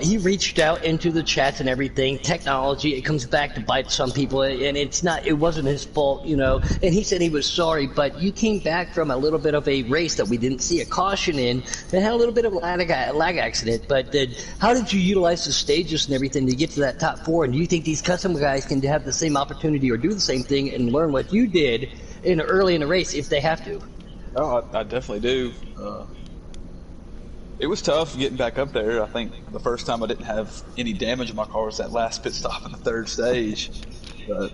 he reached out into the chats and everything. Technology, it comes back to bite some people, and it wasn't his fault, you know. And he said he was sorry, but you came back from a little bit of a race that we didn't see a caution in, and had a little bit of a lag accident. But how did you utilize the stages and everything to get to that top 4? And do you think these custom guys can have the same opportunity or do the same thing and learn what you did early in the race if they have to? Oh, I definitely do. It was tough getting back up there. I think the first time I didn't have any damage in my car was that last pit stop in the 3rd stage. But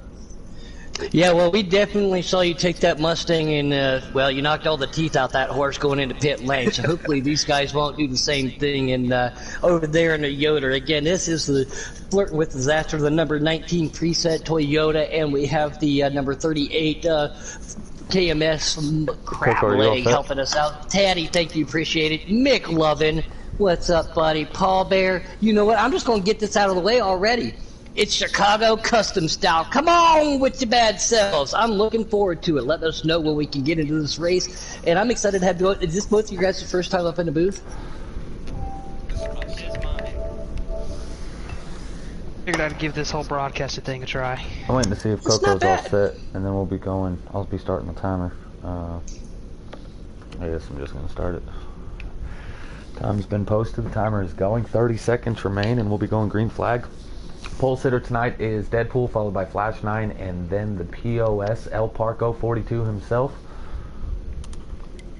yeah, well, we definitely saw you take that Mustang and, well, you knocked all the teeth out that horse going into pit lane. So hopefully these guys won't do the same thing. And over there in the Yoda, again, this is the Flirting with Disaster, the number 19 preset Toyota, and we have the number 38 KMS crap leg helping us out. Taddy, thank you, appreciate it. Mick Lovin, what's up, buddy? Paul Bear, you know what? I'm just going to get this out of the way already. It's Chicago custom style. Come on with your bad selves. I'm looking forward to it. Let us know when we can get into this race. And I'm excited to have you. Is this both of you guys' first time up in the booth? Figured I'd give this whole broadcasting thing a try. I'm waiting to see if Coco's all set, and then we'll be going. I'll be starting the timer. I guess I'm just gonna start it. Time's been posted. The timer is going. 30 seconds remain, and we'll be going green flag. Pole sitter tonight is Deadpool, followed by Flash 9, and then the POS El Parco 42 himself,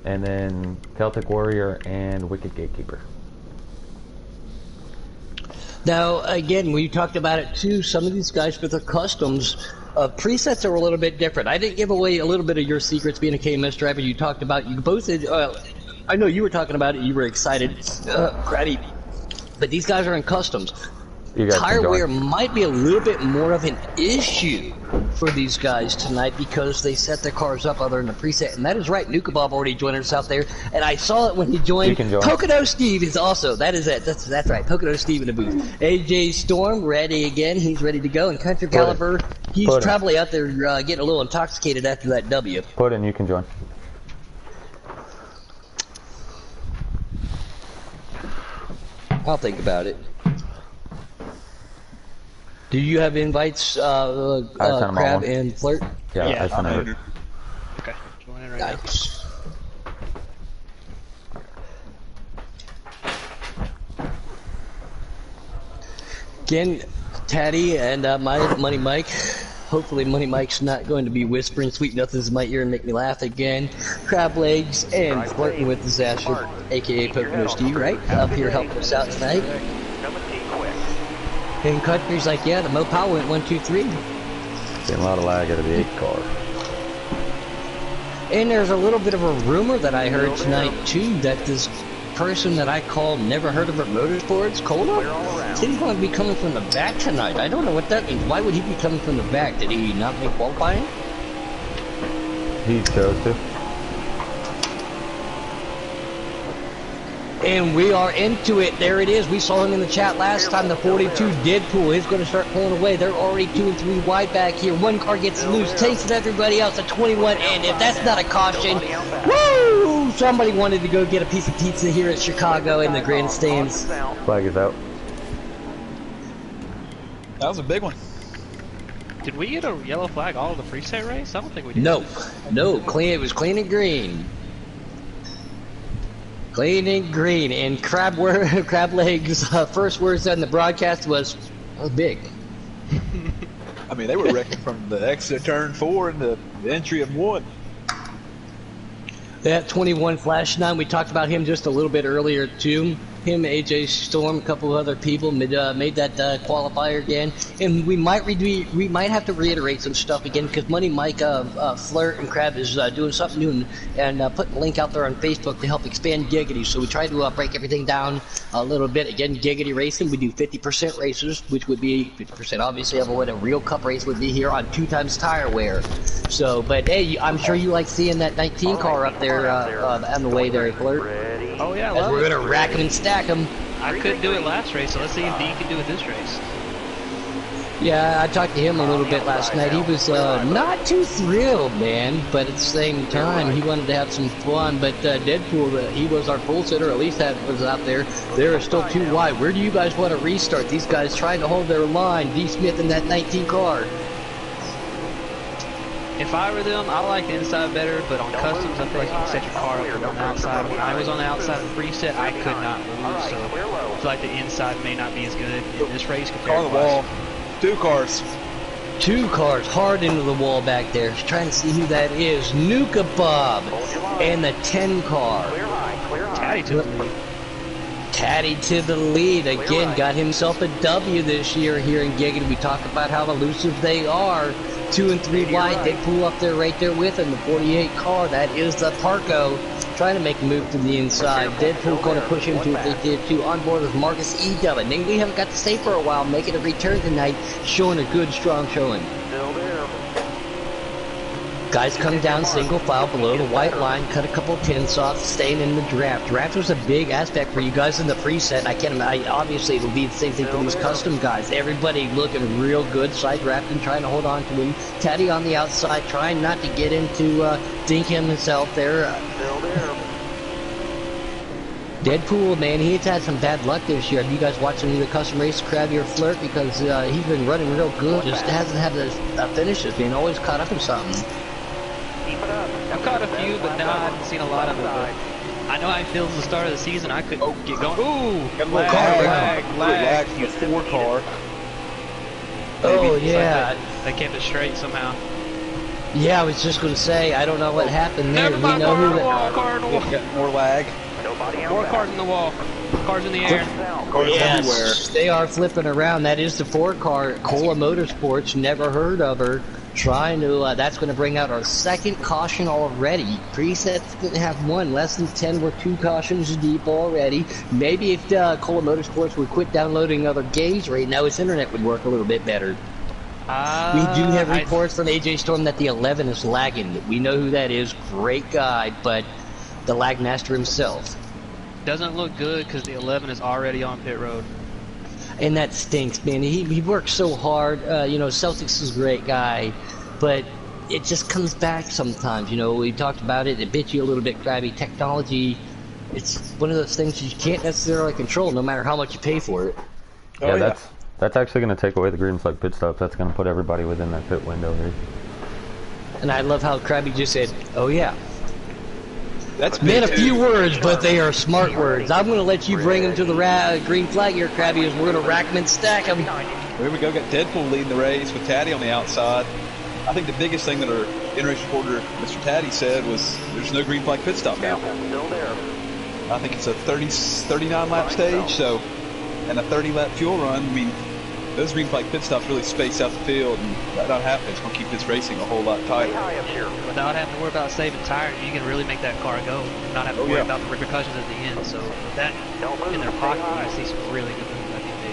and then Celtic Warrior and Wicked Gatekeeper. Now, again, we talked about it too. Some of these guys with their customs, presets are a little bit different. I didn't give away a little bit of your secrets being a KMS driver. You talked about, you both did, I know you were talking about it, you were excited, Craddy, but these guys are in customs. Tire wear might be a little bit more of an issue for these guys tonight because they set their cars up other than the preset. And that is right, Nuka Bob already joined us out there, and I saw it when he joined. Pocono Steve is also, that is it, that's right, Pocono Steve in the booth. AJ Storm, ready again, he's ready to go, and Country Caliber, he's probably out there getting a little intoxicated after that W. Put in, you can join. I'll think about it. Do you have invites, Crab and Flirt? Yeah, I sent it. Okay, join it right now. Again, Taddy and my Money Mike. Hopefully Money Mike's not going to be whispering sweet nothings in my ear and make me laugh again. Crab Legs and Flirting with Disaster, a.k.a. Pocono Steve, right? Up here helping us out tonight. And Country's like, yeah, the Mopal went 1, 2, 3. Getting a lot of lag out of the 8 car. And there's a little bit of a rumor that I heard tonight too that this person that I called Never Heard of It Motorsports, Cola, he's going to be coming from the back tonight. I don't know what that means. Why would he be coming from the back? Did he not make qualifying? He chose to. And we are into it. There it is. We saw him in the chat last time. The 42 Deadpool is going to start pulling away. They're already 2 and 3 wide back here. One car gets loose, takes it everybody else at 21. And if that's not a caution, woo! Somebody wanted to go get a piece of pizza here at Chicago in the grandstands. Flag is out. That was a big one. Did we get a yellow flag all of the preset race? I don't think we did. No, clean. It was clean and green. Clean and green, and Crab Legs' first words on the broadcast was, big. I mean, they were wrecking from the exit of turn 4 and the entry of 1. That 21 Flash 9, we talked about him just a little bit earlier too. Him, AJ Storm, a couple of other people made that qualifier again, and we might have to reiterate some stuff again because Money Mike, Flirt, and Crab is doing something new and putting a link out there on Facebook to help expand Giggity. So we tried to break everything down a little bit. Again, Giggity Racing, we do 50% races, which would be 50% obviously of what a real cup race would be here on 2 times tire wear. So, but hey, I'm sure you like seeing that 19 car up there on the way there, Flirt. Oh yeah, we're gonna rack them and stack them. I couldn't do it last race, so let's see if Dean can do it this race. Yeah, I talked to him a little bit last night. He was not too thrilled, man, but at the same time, he wanted to have some fun. But Deadpool, he was our pole sitter, at least that was out there. They are still too wide. Where do you guys want to restart? These guys trying to hold their line. D. Smith in that 19 car. If I were them, I like the inside better, but on customs, I feel like you can set your car up on the outside. When I was on the outside of the preset, I could not move, so I feel like the inside may not be as good in this race compared Car to on the wall. Two cars. Two cars hard into the wall back there. Trying to see who that is. Nuka Bob and the 10 car. Taddy to the lead. Taddy to the lead. Again, got himself a W this year here in Giggity. We talk about how elusive they are. 2 and 3 wide. They pull up there right there with him. The 48 car. That is the Parco. Trying to make a move to the inside. Deadpool going to push him to if they did too. On board with Marcus E. Dillon. We haven't got to stay for a while. Making a return tonight. Showing a good, strong showing. Guys come down single file below the white line, cut a couple 10 softs, staying in the draft. Draft was a big aspect for you guys in the preset. Obviously it'll be the same thing for these custom guys. Everybody looking real good, side drafting, trying to hold on to him. Taddy on the outside, trying not to get into dink himself there. Deadpool, man, he's had some bad luck this year. Have you guys watched any of the custom race, Krabby or Flirt? Because he's been running real good, just hasn't had the finishes, being always caught up in something. I've caught a few, but no, I haven't seen a lot of it. But I know how it feels at the start of the season. I couldn't get going. Ooh! Lag. From the 4 car. Oh, yeah. Like they kept it straight somehow. Yeah, I was just going to say, I don't know what happened there. Never mind, car in the wall. Got more lag. More cars in the wall. Cars in the air. Cars everywhere. They are flipping around. That is the 4 car. Cola Motorsports, never heard of her. Trying to, that's going to bring out our second caution already. Presets didn't have one. Less than 10 were 2 cautions deep already. Maybe if Cola Motorsports would quit downloading other games right now, its internet would work a little bit better. We do have reports from AJ Storm that the 11 is lagging. We know who that is. Great guy, but the lag master himself. Doesn't look good because the 11 is already on pit road. And that stinks, man. He works so hard. Celtics is a great guy, but it just comes back sometimes. We talked about it. It bit you a little bit, Krabby. Technology, it's one of those things you can't necessarily control, no matter how much you pay for it. Yeah, that's actually going to take away the green flag pit stops. That's going to put everybody within that pit window here. And I love how Krabby just said, "Oh yeah." That's Man, a few words, but they are smart words. I'm going to let you bring them to the green flag here, Krabby, as we're going to rack them and stack them. Here we go. Got Deadpool leading the race with Taddy on the outside. I think the biggest thing that our in-race reporter, Mr. Taddy, said was there's no green flag pit stop now. I think it's a 39 lap stage, so, and a 30 lap fuel run. I mean, those green flag pit stops really space out the field, and that not happening. It's going to keep this racing a whole lot tighter. Without having to worry about saving tires, you can really make that car go. Not have to worry about the repercussions at the end. So with that in their pocket, you can see some really good moves I think they.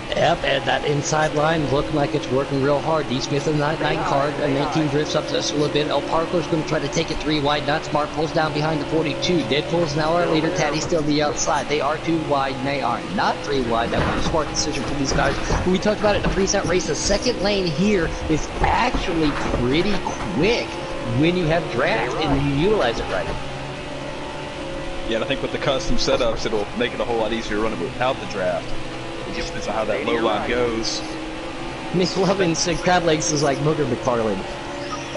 Yep, and that inside line looking like it's working real hard. D. Smith in that 9 car, and 19 drifts up just a little bit. El Parco's going to try to take it 3 wide. Not smart, pulls down behind the 42. Deadpool's now our leader. Taddy's still on the outside. They are 2 wide, and they are not 3 wide. That was a smart decision for these guys. We talked about it in the preset race. The second lane here is actually pretty quick when you have draft and you utilize it right. Yeah, and I think with the custom setups, it'll make it a whole lot easier running without the draft. It just depends on how that low line goes. Miss Lovin said Crab Legs is like Booger McFarlane.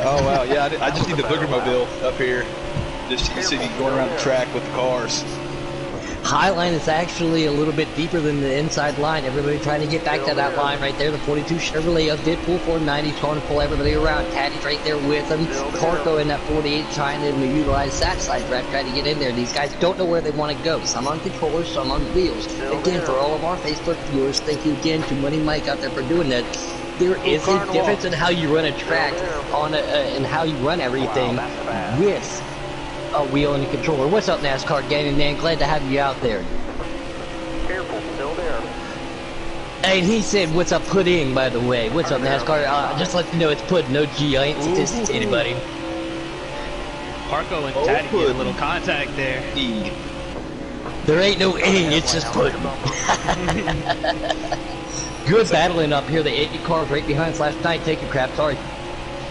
Oh, wow, yeah, I just need the Booger Mobile up here. Just to see me going around the track with the cars. High line is actually a little bit deeper than the inside line. Everybody trying to get back to that line right there. The 42 Chevrolet of Deadpool 490 trying to pull everybody around. Taddy's right there with him. Parco in that 48 trying to utilize that side draft, trying to get in there. These guys don't know where they want to go. Some on controllers, some on wheels. Again, for all of our Facebook viewers, thank you again to Money Mike out there for doing that. There is a difference in how you run a track and how you run everything with a wheel and a controller. What's up, NASCAR gang? Man, glad to have you out there. Careful, still there. And he said, "What's up, pudding?" By the way, what's up, NASCAR? Just let you know it's pudding. No G. I ain't sophisticated, buddy. Parco and Taddy get a little contact there. E. There ain't no A. It's just pudding. Good battling up here. The 80 cars right behind /9. Take your crap. Sorry.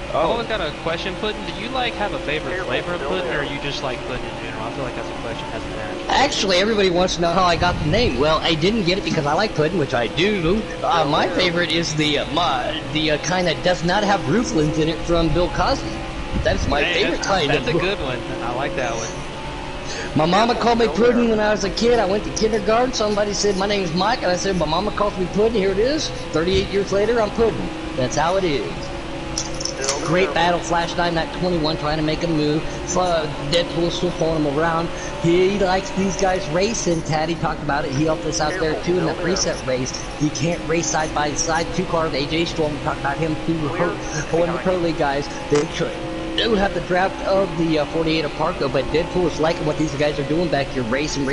I've always got a question, Puddin'. Do you like have a favorite flavor of pudding, or you just like pudding in general? I feel like that's a question hasn't been asked. Actually, everybody wants to know how I got the name. Well, I didn't get it because I like pudding, which I do. My favorite is the kind that does not have rooflings in it from Bill Cosby. That's my favorite kind. That's a good one. I like that one. My mama called me Puddin' when I was a kid. I went to kindergarten. Somebody said my name's Mike, and I said my mama calls me Puddin'. Here it is. 38 years later, I'm Puddin'. That's how it is. Great battle, /9, that 21 trying to make a move. Deadpool's still pulling him around. He likes these guys racing. Taddy talked about it. He helped us out there too in the preset race. He can't race side by side. 2 cars, AJ Storm, we talked about him too. One of the Pro League guys. They do have the draft of the 48 of Parco, but Deadpool is liking what these guys are doing back here. Racing,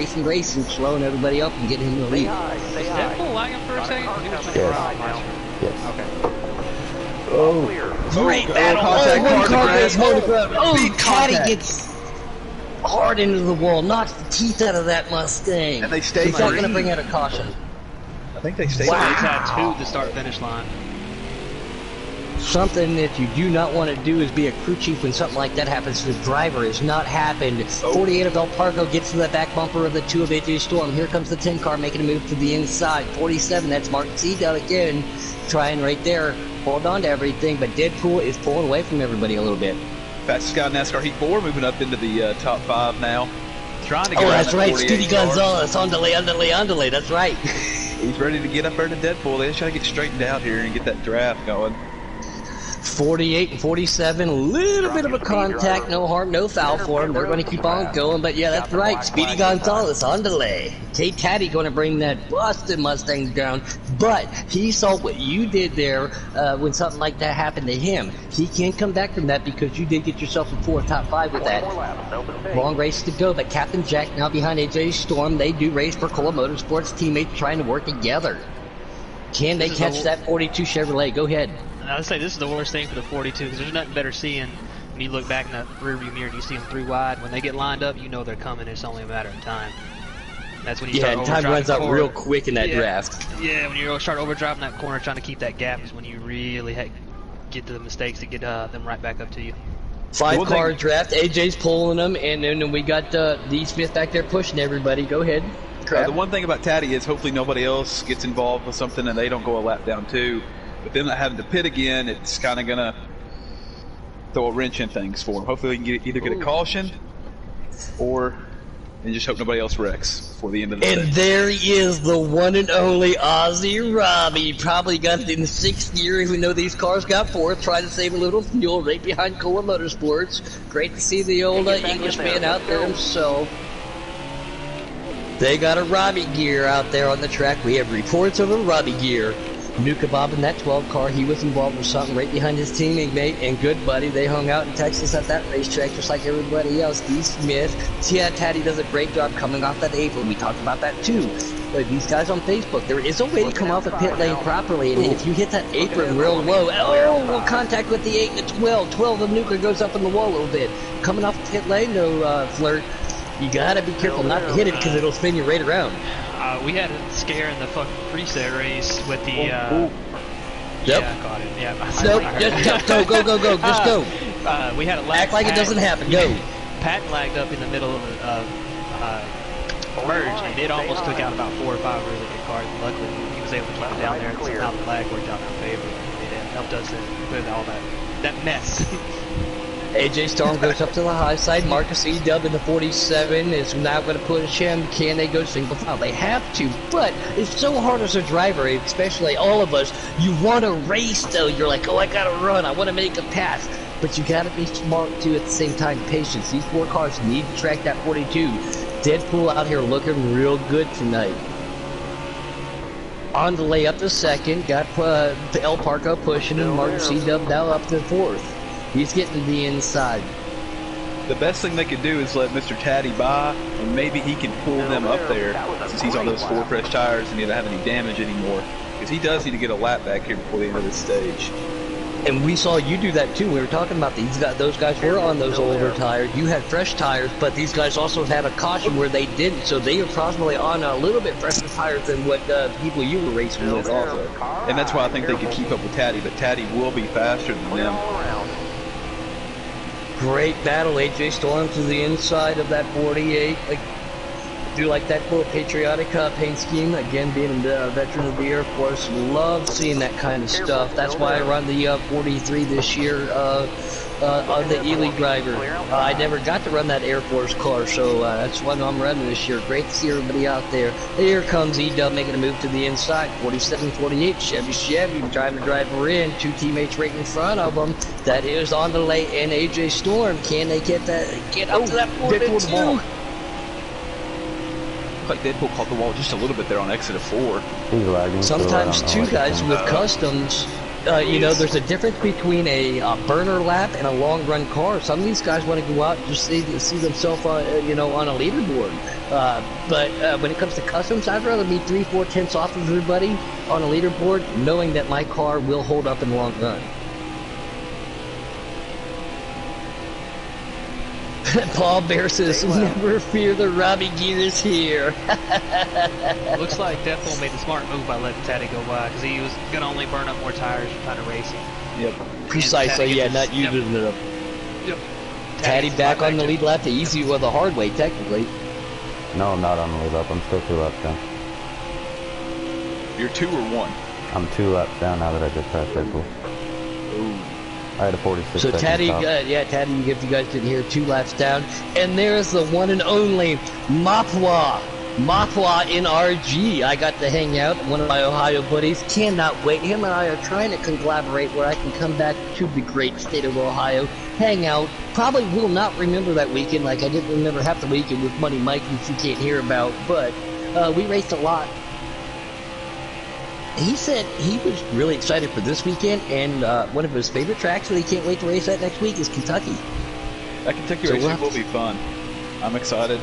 slowing everybody up and getting him the lead. Is Deadpool lagging for a second? Yes. Okay. Oh, great battle. One car goes motocross. Oh, Taddy gets hard into the wall, knocks the teeth out of that Mustang. And they stay He's not going to bring out a caution. I think they stay. Wow. They've had 2 to start finish line. Something that you do not want to do is be a crew chief when something like that happens to the driver. Has not happened. 48 of El Parco gets to the back bumper of the 2 of AJ Storm. Here comes the 10 car making a move to the inside. 47, that's Mark Seedale again, trying right there. Hold on to everything, but Deadpool is pulling away from everybody a little bit. Fastest guy in NASCAR Heat 4, moving up into the top 5 now. Trying to get that's right. Speedy car. Gonzalez, on delay. That's right. He's ready to get up there to Deadpool. They just try to get straightened out here and get that draft going. 48 and 47, a little bit of a contact, no harm, no foul for him. They're going to keep on going, but yeah, that's right. Speedy Gonzalez on delay. Kate Taddy going to bring that busted Mustang down, but he saw what you did there when something like that happened to him. He can't come back from that because you did get yourself a 4 top 5 with that. Long race to go, but Captain Jack now behind AJ Storm. They do race for Cola Motorsports teammates trying to work together. Can they catch that 42 Chevrolet? Go ahead. I would say this is the worst thing for the 42 because there's nothing better seeing when you look back in the rearview mirror and you see them 3 wide. When they get lined up, you know they're coming. It's only a matter of time. That's when you start overdriving. Time runs out real quick in that draft. Yeah, when you start overdriving that corner, trying to keep that gap is when you really get to the mistakes to get them right back up to you. 5 car draft. AJ's pulling them, and then we got D. Smith back there pushing everybody. Go ahead. The one thing about Taddy is hopefully nobody else gets involved with something and they don't go a lap down too. But then having to pit again, it's kind of going to throw a wrench in things for him. Hopefully we can either get a caution and just hope nobody else wrecks before the end of the And there he is, the one and only Ozzy Robbie. Probably got it in the 6th year, even though these cars got 4th. Trying to save a little fuel right behind Cola Motorsports. Great to see the old Englishman out there himself. They got a Robbie gear out there on the track. We have reports of a Robbie gear. Nuka Bob in that 12 car, he was involved with something right behind his teammate and good buddy. They hung out in Texas at that racetrack just like everybody else. D. Smith, Taddy does a great job coming off that apron. We talked about that too. But these guys on Facebook, there is a way to come off the pit lane properly, and if you hit that apron real low, we'll contact with the 8 and the 12. 12 of Nuka goes up in the wall a little bit. Coming off the pit lane, no Flirt. You gotta be careful not to hit it because it'll spin you right around. We had a scare in the fucking preset race with the. Yep. Yeah, I caught it. Yeah. Nope. Just go. Just go. We had a lag. Act like it doesn't happen. Go. Pat lagged up in the middle of merge, and it almost took out about 4 or 5 really good cars. And luckily, he was able to keep it down there. And somehow the lag worked out in our favor. It helped us with all that mess. AJ Storm goes up to the high side. Marcus E-Dub in the 47 is now going to push him. Can they go single file? They have to, but it's so hard as a driver, especially all of us. You want to race, though. You're like, I got to run. I want to make a pass. But you got to be smart, too, at the same time. Patience. These 4 cars need to track that 42. Deadpool out here looking real good tonight. On the lay up to 2nd. Got El Parco pushing him. Marcus E-Dub now up to 4th. He's getting to the inside. The best thing they could do is let Mr. Taddy by, and maybe he can pull them up there since he's on those 4 fresh tires and he doesn't have any damage anymore. Because he does need to get a lap back here before the end of this stage. And we saw you do that too. We were talking about these guys. Those guys were on those older tires. You had fresh tires, but these guys also had a caution where they didn't. So they were probably on a little bit fresher tires than what people you were racing with also. And that's why I think they could keep up with Taddy, but Taddy will be faster than them. Great battle. AJ Storm to the inside of that 48. Do like that little patriotic paint scheme. Again, being a veteran of the Air Force, love seeing that kind of stuff. That's why I run the 43 this year on the Ely driver. I never got to run that Air Force car, so that's what I'm running this year. Great to see everybody out there. Here comes E-Dub making a move to the inside. 47-48, Chevy trying to drive her in. Two teammates right in front of them. That is on the late and AJ Storm. Can they get up to that 42? Like Deadpool caught the wall just a little bit there on exit of 4. He's lagging. Sometimes two guys with customs, you know, there's a difference between a burner lap and a long run car. Some of these guys want to go out and just see themselves, you know, on a leaderboard. But when it comes to customs, I'd rather be 3-4 tenths off of everybody on a leaderboard, knowing that my car will hold up in the long run. Paul Bear says, never fear, the Robbie gear is here. Looks like Deathpool made the smart move by letting Taddy go by, because he was going to only burn up more tires and trying to race him. Yep. Precisely, yeah, not using it up. Yep. Taddy back on the lead lap, the easy or the hard way, technically. No, I'm not on the lead lap. I'm still 2 laps down. You're 2 or 1? I'm 2 laps down now that I just passed Deadpool. Ooh. I had a 46 So Taddy, stop. Taddy, if you guys didn't hear, 2 laps down. And there's the one and only Mapwa in RG. I got to hang out with one of my Ohio buddies. Cannot wait. Him and I are trying to collaborate where I can come back to the great state of Ohio, hang out. Probably will not remember that weekend like I didn't remember half the weekend with Money Mike, which you can't hear about. But we raced a lot. He said he was really excited for this weekend, and one of his favorite tracks that he can't wait to race at next week is Kentucky. That Kentucky race will be fun. I'm excited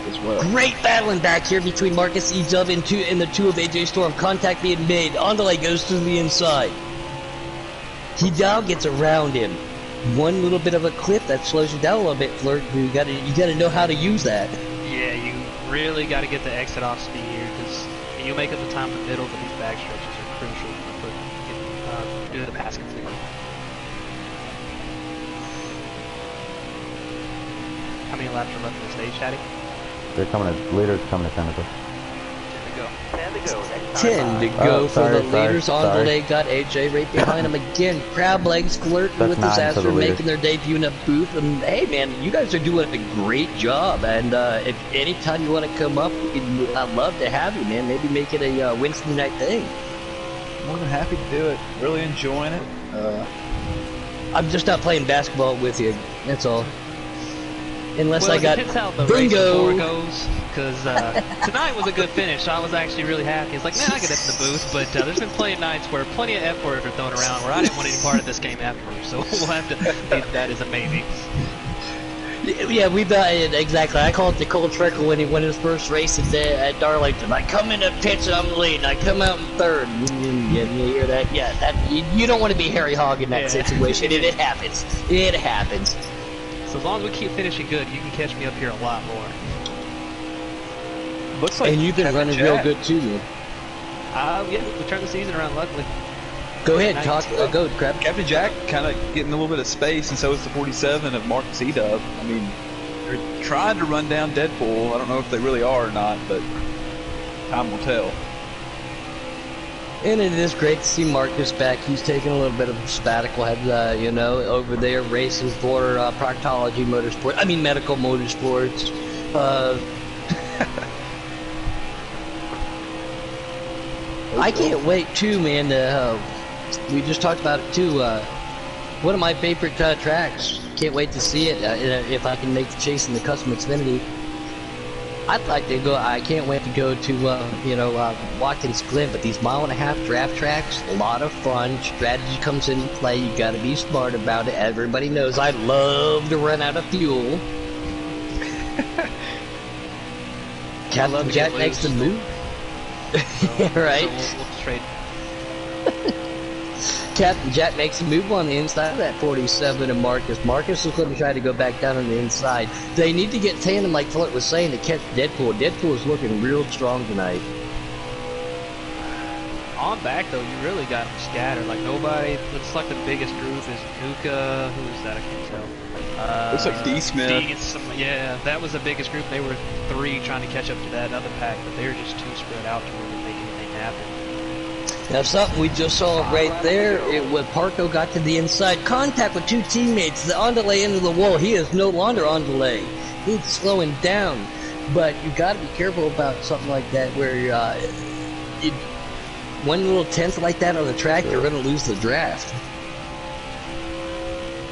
as well. Great battling back here between Marcus E-Dub and the 2 of AJ Storm. Contact being made. Andale goes to the inside. He now gets around him. One little bit of a clip that slows you down a little bit, Flirt. You gotta know how to use that. Yeah, you really got to get the exit off speed here, because you make up the time in the middle, but these back stretches are crucial for doing the passing thing. How many laps are left in the stage, Chatty? They're coming to, leaders coming to Tentacle. 10 to go for the leaders. On the leg, got AJ right behind him again. Crab legs flirting with disaster, making their debut in a booth. And hey, man, you guys are doing a great job. And if anytime you want to come up, I'd love to have you, man. Maybe make it a Wednesday night thing. More than happy to do it. Really enjoying it. I'm just not playing basketball with you. That's all. Unless well, I got depends how the bingo. Race goes, because tonight was a good finish. So I was actually really happy. It's like, man, I get up in the booth, but there's been plenty of nights where plenty of F words are thrown around where I didn't want any part of this game afterwards. So we'll have to leave that as a maybe. Yeah, we exactly. I call it the cold trickle when he won his first race at Darlington. I come in the pits and I'm leading. I come out in third. You hear that? Yeah, that you don't want to be Harry Hogg in that situation. It happens. It happens. So as long as we keep finishing good, you can catch me up here a lot more. Looks like and you've been running real good too, man. Yeah, we turned the season around luckily. Go ahead, go, Crab. Captain Jack kind of getting a little bit of space, and so is the 47 of Marcus E-Dub. I mean, they're trying to run down Deadpool. I don't know if they really are or not, but time will tell. And it is great to see Marcus back. He's taking a little bit of a sabbatical, you know, over there racing for proctology motorsport. I mean, medical motorsports. I can't wait too, man. We just talked about it too. One of my favorite tracks. Can't wait to see it if I can make the chase in the custom Xfinity. I'd like to go. I can't wait to go to you know, Watkins Glen. But these 1.5 mile draft tracks, a lot of fun. Strategy comes into play. You got to be smart about it. Everybody knows I love to run out of fuel. Captain Jack makes the move. So, right. So we'll trade. Captain Jack makes a move on the inside of that 47 and Marcus. Marcus is going to try to go back down on the inside. They need to get tandem, like Flirt was saying, to catch Deadpool. Deadpool is looking real strong tonight. On back though, you really got them scattered. Like nobody. Looks like the biggest group is Nuka. Who is that? I can't tell. Looks like D Smith. Yeah, that was the biggest group. They were 3 trying to catch up to that other pack, but they were just too spread out to really make anything happen. Now something we just saw right there, when Parko got to the inside, contact with 2 teammates, the on delay into the wall. He is no longer on delay. He's slowing down. But you got to be careful about something like that where one little tenth like that on the track, you're going to lose the draft.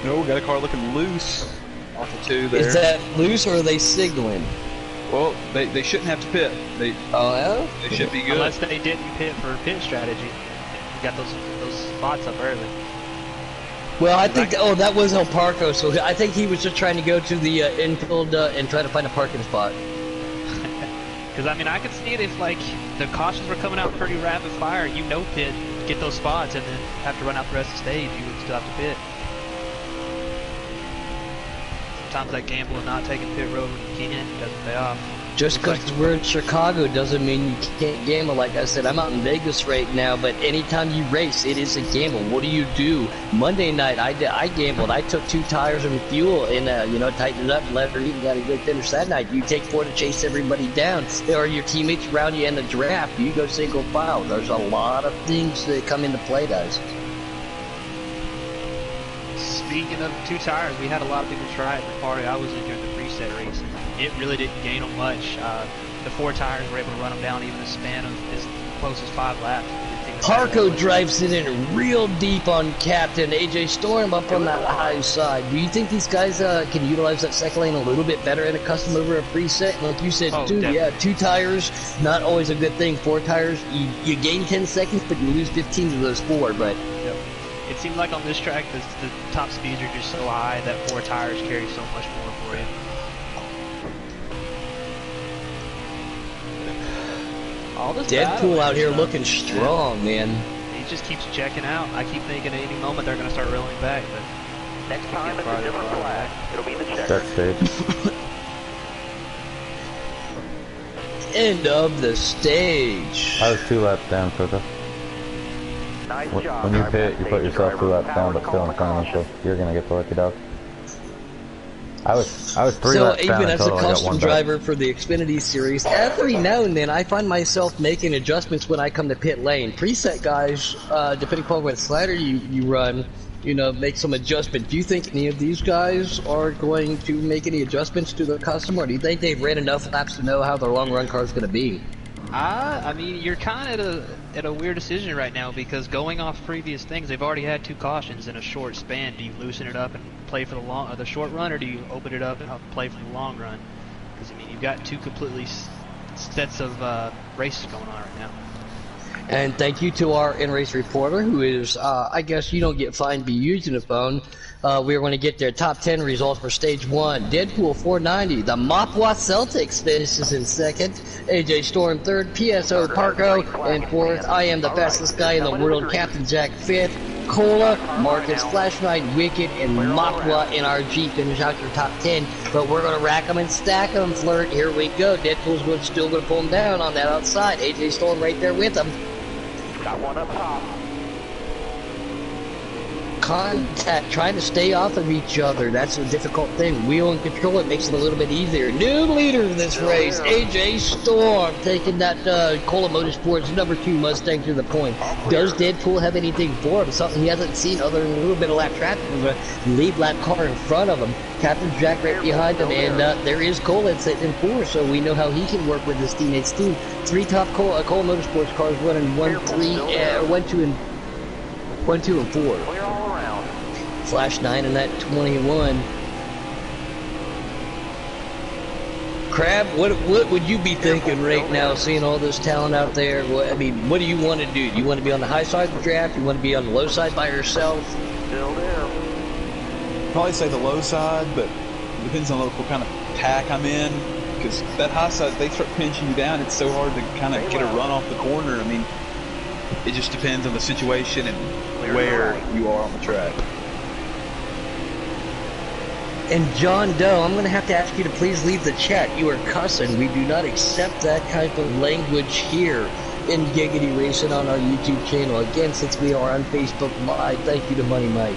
No, we got a car looking loose off the 2 there. Is that loose or are they signaling? Well, they shouldn't have to pit. They should be good. Unless they didn't pit for pit strategy. You got those spots up early. Well, I think, that was El Parco, so I think he was just trying to go to the infield and try to find a parking spot. Because, I mean, I could see it if, like, the cautions were coming out pretty rapid fire, pit, get those spots, and then have to run out the rest of the stage, you would still have to pit. Sometimes that gamble of not taking pit road when you can doesn't pay off. Just because we're in Chicago doesn't mean you can't gamble. Like I said, I'm out in Vegas right now, but anytime you race, it is a gamble. What do? Monday night, I gambled. I took 2 tires and fuel and, tightened it up and let her eat and got a good finish that night. You take 4 to chase everybody down. There are your teammates around you in the draft. You go single file. There's a lot of things that come into play, guys. Speaking of 2 tires, we had a lot of people try it at the party I was in during the preset race. It really didn't gain them much. The 4 tires were able to run them down even a span of as close as 5 laps. Parko drives it in real deep on Captain. AJ Storm up on that high side. Do you think these guys can utilize that second lane a little bit better in a custom over a preset? Like you said, definitely. 2 tires, not always a good thing. 4 tires, you gain 10 seconds, but you lose 15 of those 4. But it seemed like on this track, the top speeds are just so high that 4 tires carry so much more for you. Deadpool out here looking strong, man. He just keeps checking out. I keep thinking at any moment they're going to start rolling back, but Next time it's a different flag. It'll be the checker. That stage. End of the stage. I was 2 laps down, Coco. Nice job. When you pit, you put yourself 2 laps down, but still in front of them, so you're gonna get the lucky dog. I was 3 laps down even as a until I got custom 1 driver for the Xfinity Series, every now and then I find myself making adjustments when I come to pit lane. Preset guys, depending upon what slider you run, make some adjustment. Do you think any of these guys are going to make any adjustments to the custom, or do you think they've ran enough laps to know how their long run car is going to be? I mean, you're kind of at a weird decision right now because going off previous things, they've already had 2 cautions in a short span. Do you loosen it up and play for the short run, or do you open it up and play for the long run? Because I mean, you've got 2 completely sets of races going on right now. And thank you to our in-race reporter, who is, I guess you don't get fined for using a phone. We're going to get their top 10 results for Stage 1. Deadpool 490. The Mapwa Celtics finishes in 2nd. AJ Storm 3rd. PSO Parko in 4th. I am the fastest guy in the world. Captain Jack 5th. Cola, Marcus, Flashlight, Wicked, and Mapwa NRG finish out your top 10. But we're going to rack them and stack them, Flirt. Here we go. Deadpool's still going to pull them down on that outside. AJ Storm right there with them. Got one up top. Contact, trying to stay off of each other. That's a difficult thing. Wheel and control, it makes it a little bit easier. New leader of this race, AJ Storm, taking that Cola Motorsports number 2 Mustang to the point. Does Deadpool have anything for him? Something he hasn't seen other than a little bit of lap traffic with a lead lap car in front of him. Captain Jack right behind him, and there is Cola sitting in 4, so we know how he can work with his teammates too. 3 top Cola Motorsports cars running 1, 2, and 4. Clear all around. Flash 9 in that 21. Crab, what would you be thinking right now, seeing all this talent out there? What do you want to do? Do you want to be on the high side of the draft? You want to be on the low side by yourself? Still there. Probably say the low side, but it depends on what kind of pack I'm in. Because that high side, they start pinching you down. It's so hard to kind of get a run off the corner. I mean, it just depends on the situation and where you are on the track. And John Doe, I'm going to have to ask you to please leave the chat. You are cussing. We do not accept that type of language here in Giggity Racing on our YouTube channel. Again, since we are on Facebook Live, thank you to Money Mike.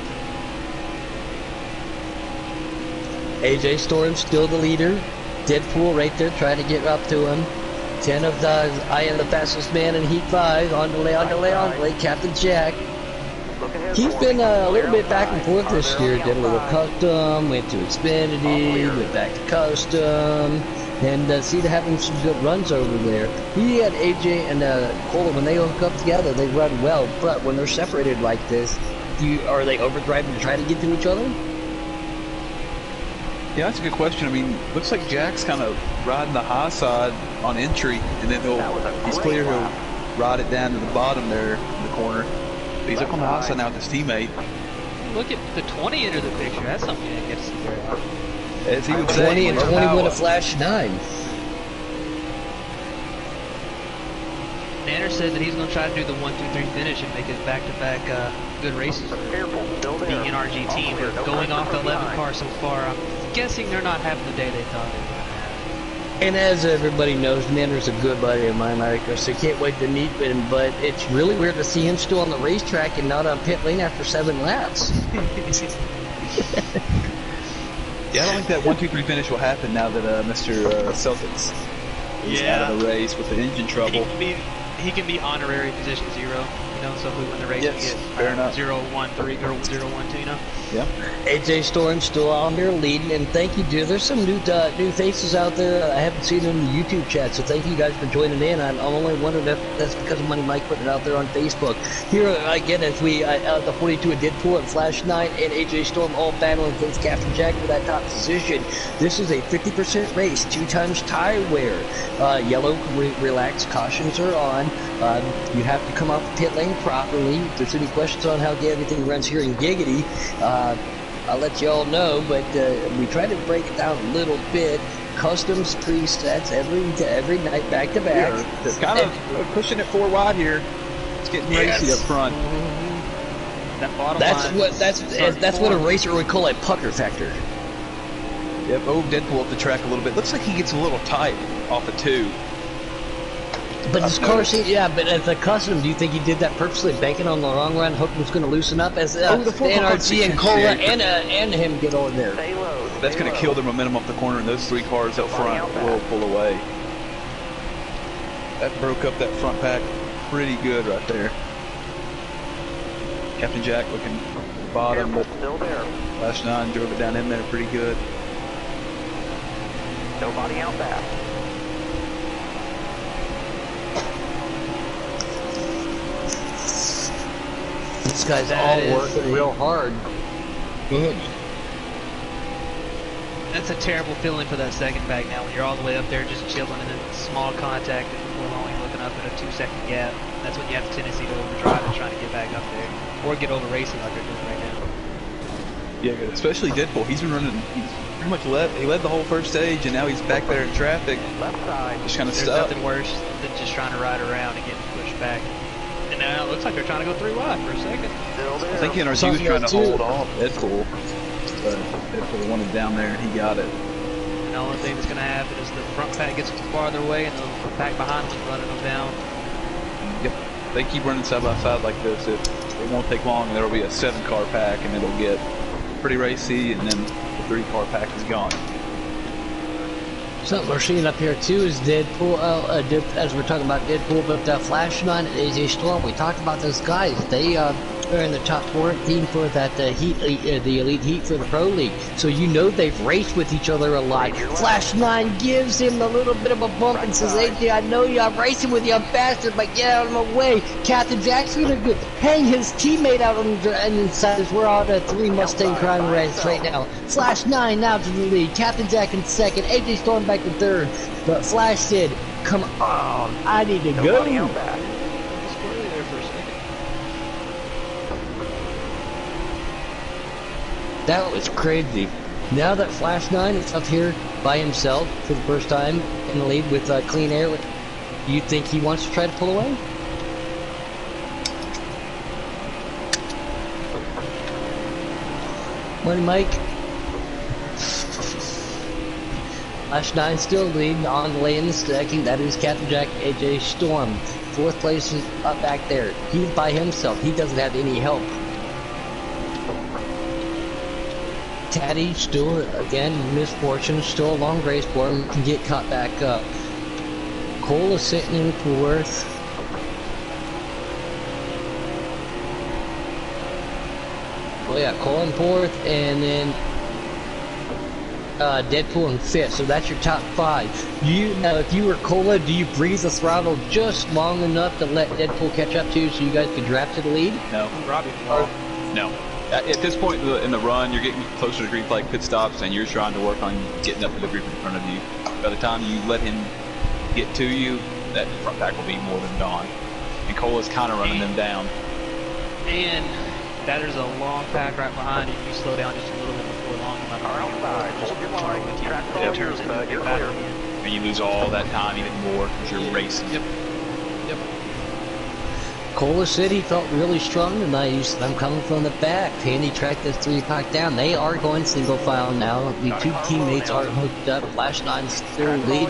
AJ Storm still the leader. Deadpool right there trying to get up to him. 10 of the I am the fastest man in Heat 5. On delay, Captain Jack. He's been a little bit back and forth this year. Did a little custom, went to Xfinity, went back to custom, and see they're having some good runs over there. He and AJ and Cole, when they hook up together, they run well. But when they're separated like this, are they overdriving to try to get to each other? Yeah, that's a good question. I mean, looks like Jack's kind of riding the high side on entry, and then he's clear, he'll ride it down to the bottom there in the corner. But he's up on the high side now with his teammate. Look at the 20 into the picture. That's something you didn't get to see very often. As he would say, 20 and 21 a flash 9. Nanner said that he's going to try to do the 1-2-3 finish and make it back-to-back good races for the NRG team. But going off the 11 car so far, I'm guessing they're not having the day they thought they were going to have. And as everybody knows, Nanner's a good buddy of mine, so can't wait to meet him. But it's really weird to see him still on the racetrack and not on pit lane after 7 laps. Yeah, I don't think that 1-2-3 finish will happen now that Mr. Celtics is out of the race with the engine trouble. He can be honorary position 0, you know, so if we win the race, yes, we get fair enough. 0-1-3 or 0-1-2, you know? Yeah. AJ Storm still out here leading, and thank you, dude. There's some new faces out there I haven't seen in the YouTube chat, so thank you guys for joining in. I'm only wondering if that's because of Money Mike putting it out there on Facebook. Here again, as we out the 42 of Deadpool and Flash 9 and AJ Storm all battling against Captain Jack for that top position. This is a 50% race, 2 times tire wear. Yellow relaxed cautions are on. You have to come off the pit lane properly. If there's any questions on how everything runs here in Giggity, I'll let you all know, but we try to break it down a little bit. Customs presets every night back to back. Yeah, they're kind of pushing it 4 wide here. It's getting racy up front. That bottom That's what a racer would call a pucker factor. Yep. Oh, Deadpool up the track a little bit. Looks like he gets a little tight off of 2. But his car seems, but as a custom, do you think he did that purposely, banking on the long run, hoping it's going to loosen up as the NRG and Cola and him get over there? That's going to kill their momentum up the corner, and those 3 cars up front will pull away. That broke up that front pack pretty good right there. Captain Jack looking at the bottom, but Flash 9 drove it down in there pretty good. Nobody out back. These guys all working real hard. Good. That's a terrible feeling for that second back now when you're all the way up there just chilling and then small contact and we're only looking up at a 2-second gap. That's when you have the tendency to overdrive and trying to get back up there. Or get over racing like they're doing right now. Yeah, especially Deadpool. He's been running, he's pretty much led the whole first stage, and now he's back there in traffic. Left side. Just kind of There's stuck. nothing worse than just trying to ride around and getting pushed back. And now it looks like they're trying to go 3 wide for a second. I think NRG was trying to hold off Deadpool. But Deadpool wanted down there, and he got it. And the only thing that's going to happen is the front pack gets farther away and the pack behind them is running them down. Yep. They keep running side by side like this. It won't take long. There will be a 7-car pack, and it'll get pretty racy, and then the 3-car pack is gone. Something we're seeing up here too is Deadpool, as we're talking about Deadpool, but Flash 9 and AJ Storm, we talked about those guys. They are in the top 14 for that the Elite Heat for the Pro League. So you know they've raced with each other a lot. Flash 9 gives him a little bit of a bump and says, AJ, I know you, I'm racing with you, I'm faster, but get out of my way. Captain Jack's gonna hang his teammate out on the inside as we're on a 3 Mustang crime race right now. Flash 9 now to the lead. Captain Jack in second. AJ Storm back in third. But Flash said, come on, I need to go. That was crazy. Now that Flash 9 is up here by himself for the first time in the lead with clean air, do you think he wants to try to pull away? Morning, Mike. Flash 9 still leading on the lane in the stacking. That is Captain Jack, AJ Storm. 4th place is up back there. He's by himself. He doesn't have any help. Taddy still, again, misfortune. Still a long race for him. Can get caught back up. Cole is sitting in 4th. Oh yeah, Cole in 4th, and then Deadpool in 5th. So that's your top 5. Now, if you were Cola, do you breathe the throttle just long enough to let Deadpool catch up to you so you guys can draft to the lead? No. Robbie. No. At this point in the run, you're getting closer to green flag pit stops, and you're trying to work on getting up to the group in front of you. By the time you let him get to you, that front pack will be more than gone. And Cola's kind of running them down. And that is a long pack right behind you. You slow down just a little bit before long. You might and you lose all that time even more because you're racing. Yep. Cola said he felt really strong tonight. He said, I'm coming from the back. Handy tracked this 3-pack down. They are going single file now. The 2 teammates are hooked up. Flash 9 still lead.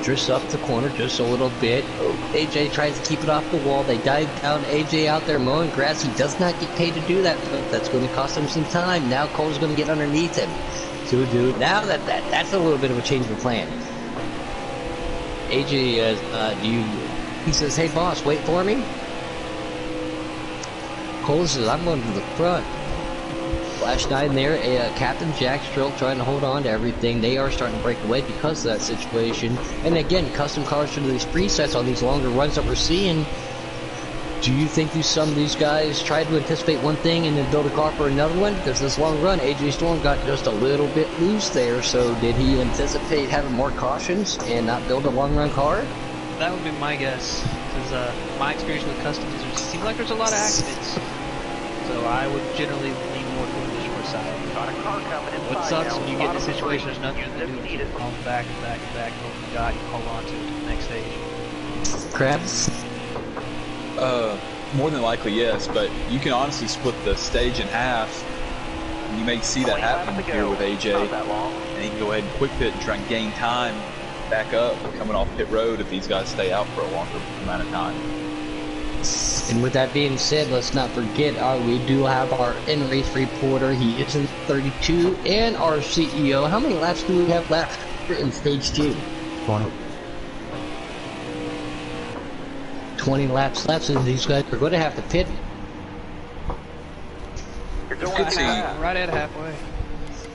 Just up the corner just a little bit. AJ tries to keep it off the wall. They dive down. AJ out there mowing grass. He does not get paid to do that. That's going to cost him some time. Now Cole's going to get underneath him. So, dude, now that's a little bit of a change of plan. AJ, he says, hey boss, wait for me. Cole says, I'm going to the front. Flash 9 there, Captain Jack still trying to hold on to everything. They are starting to break away because of that situation. And again, custom cars to these presets on these longer runs that we're seeing. Do you think some of these guys tried to anticipate one thing and then build a car for another one? Because this long run, AJ Storm got just a little bit loose there. So did he anticipate having more cautions and not build a long run car? That would be my guess. Because my experience with customs is it seems like there's a lot of accidents. So I would generally lean more toward the short side. What sucks when you get in a situation there's nothing to do, you just call back and back and back, and hope to God you hold on to it to the next stage. Krabs? More than likely, yes, but you can honestly split the stage in half. You may see that happen here with AJ, and he can go ahead and quick pit and try and gain time back up coming off pit road if these guys stay out for a longer amount of time. And with that being said, let's not forget, we do have our in-race reporter. He is in 32, and our CEO. How many laps do we have left in stage 2? 20 laps left, so these guys are going to have to pit. Right at halfway.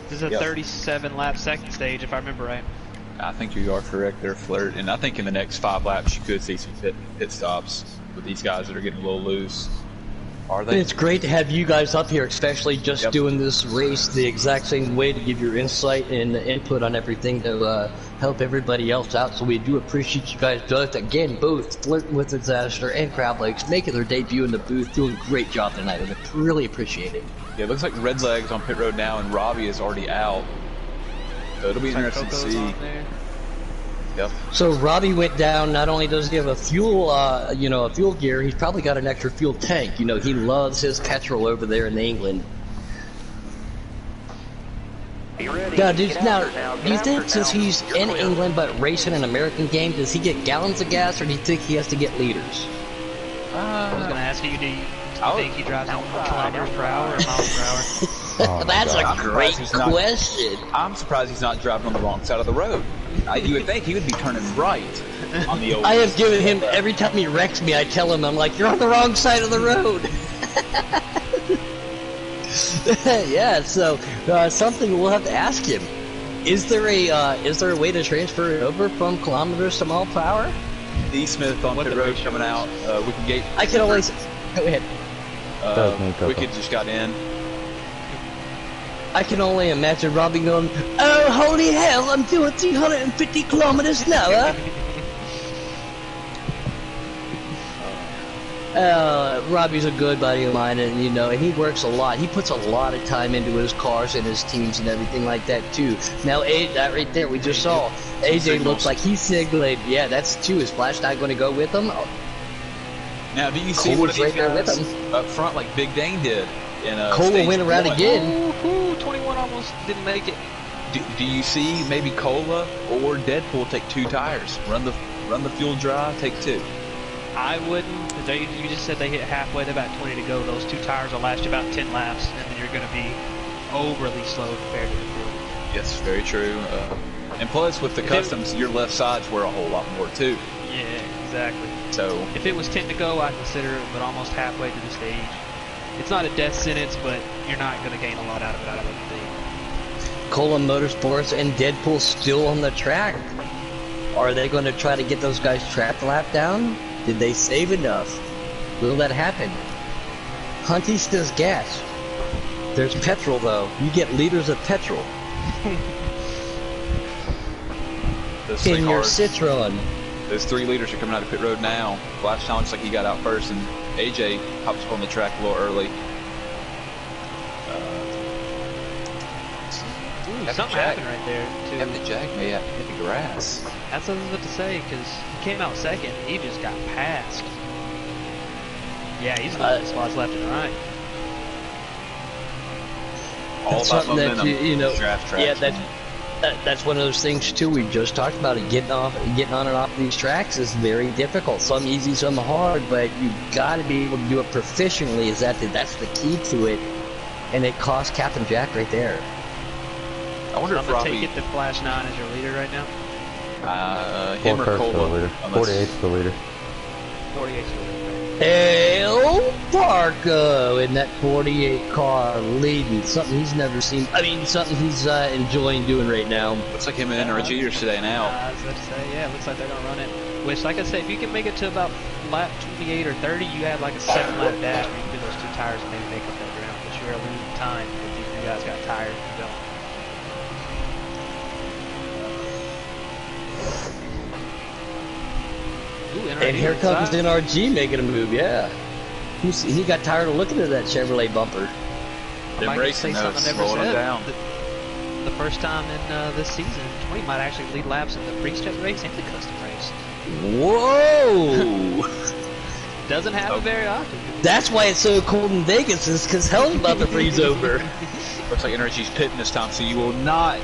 This is a 37 lap second stage, if I remember right. I think you are correct there, Flirt. And I think in the next 5 laps you could see some pit stops with these guys that are getting a little loose. Are they? It's great to have you guys up here, especially just doing this race the exact same way to give your insight and input on everything to help everybody else out. So we do appreciate you guys both. Again, both Flirt with Disaster and Crab Legs making their debut in the booth, doing a great job tonight. I really appreciate it. Yeah, it looks like Red Legs on pit road now, and Robbie is already out. So it'll be interesting to see. Yep. So Robbie went down. Not only does he have a fuel, a fuel gear, he's probably got an extra fuel tank. You know, he loves his petrol over there in England. Now, do you think since he's in England but racing an American game, does he get gallons of gas, or do you think he has to get liters? I was going to ask you, do you think he drives on kilometers per hour or miles per hour? That's a great question. I'm surprised he's not driving on the wrong side of the road. You would think he would be turning right on the old. I have given him, every time he wrecks me, I tell him, I'm like, you're on the wrong side of the road. Yeah, so something we'll have to ask him. Is there a way to transfer it over from kilometers to mile per hour? D. Smith on pit road coming out. We can get. I can always go ahead. Wicked just got in. I can only imagine Robbie going, oh, holy hell, I'm doing 350 kilometers an hour. Robbie's a good buddy of mine, and and he works a lot. He puts a lot of time into his cars and his teams and everything like that too. Now, that right there, we just saw AJ looks like he's signaling. Yeah, that's true. Is Flash not going to go with him? Now, do you see what these guys up front, like Big Dane did? in Cola went around again. Ooh, 21 almost didn't make it. Do you see maybe Cola or Deadpool take 2 tires, run the fuel dry, take 2? I wouldn't. You just said they hit halfway. They're about 20 to go. Those 2 tires will last you about 10 laps, and then you're going to be overly slow compared to the fuel. Yes, very true. And plus, with the customs, your left sides wear a whole lot more too. Yeah, exactly. So if it was 10 to go, I'd consider it, but almost halfway through the stage. It's not a death sentence, but you're not going to gain a lot out of it, I don't think. Cola Motorsports and Deadpool still on the track. Are they going to try to get those guys track lap down? Did they save enough? Will that happen? Hunty still gas. There's petrol though. You get liters of petrol. In your Citroen. Those 3 leaders are coming out of pit road now. Last time looks like he got out first, and AJ hops up on the track a little early. Something happened right there, too. Captain Jack may have hit the grass. That's what I was about to say, because he came out second. He just got passed. Yeah, he's losing spots left and right. All that's about something momentum. that you know. Draft tracks, Yeah, that's one of those things too. We just talked about it. Getting on and off these tracks is very difficult. Some easy, some hard, but you got to be able to do it proficiently. That's the key to it, and it cost Captain Jack right there. I wonder if Robbie... take it that Flash 9 is your leader right now? Him or Cola. 48's the leader. 48's the leader. El Parco in that 48 car leading. Something he's never seen. I mean, something he's enjoying doing right now. Looks like him and NRGers today now. I was about to say, yeah, it looks like they're going to run it. Which, like I said, if you can make it to about lap 28 or 30, you have like a 7-lap dash where you can do those 2 tires and maybe make up that ground. But you're losing time if you guys got tired and you don't. Ooh, and here comes NRG making a move, yeah. He got tired of looking at that Chevrolet bumper. Them racing notes slowing him down. The first time in this season, 20 might actually lead laps in the pre-step race and the custom race. Whoa! Doesn't happen very often. That's why it's so cold in Vegas, is because hell's about to freeze over. Looks like NRG's pitting this time, so you will not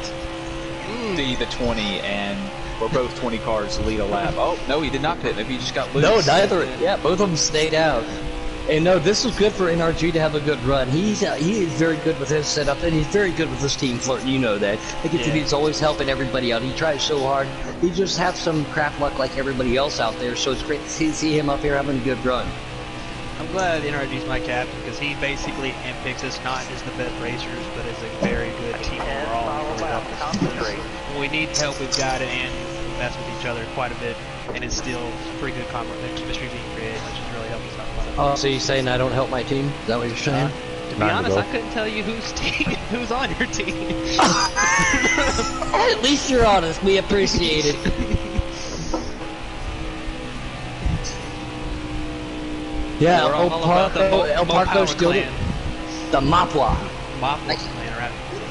see the 20 and... or both 20 cars lead a lap. Oh, no, he did not pit. Maybe he just got loose. No, neither. Yeah, both of them stayed out. And no, this is good for NRG to have a good run. He is very good with his setup, and he's very good with his team flirt. You know that. I think he's always helping everybody out. He tries so hard. He just has some crap luck like everybody else out there, so it's great to see him up here having a good run. I'm glad NRG's my captain, because he basically handpicks us not as the best racers, but as a very good team overall. When we need help, we've got it, and we mess with each other quite a bit, and it's still pretty good chemistry being created, which is really helping us out quite a bit. Oh, so you're saying I don't help my team? Is that what you're saying? To be honest, I couldn't tell you who's on your team. At least you're honest. We appreciate it. Yeah, El Parco still the Mapua.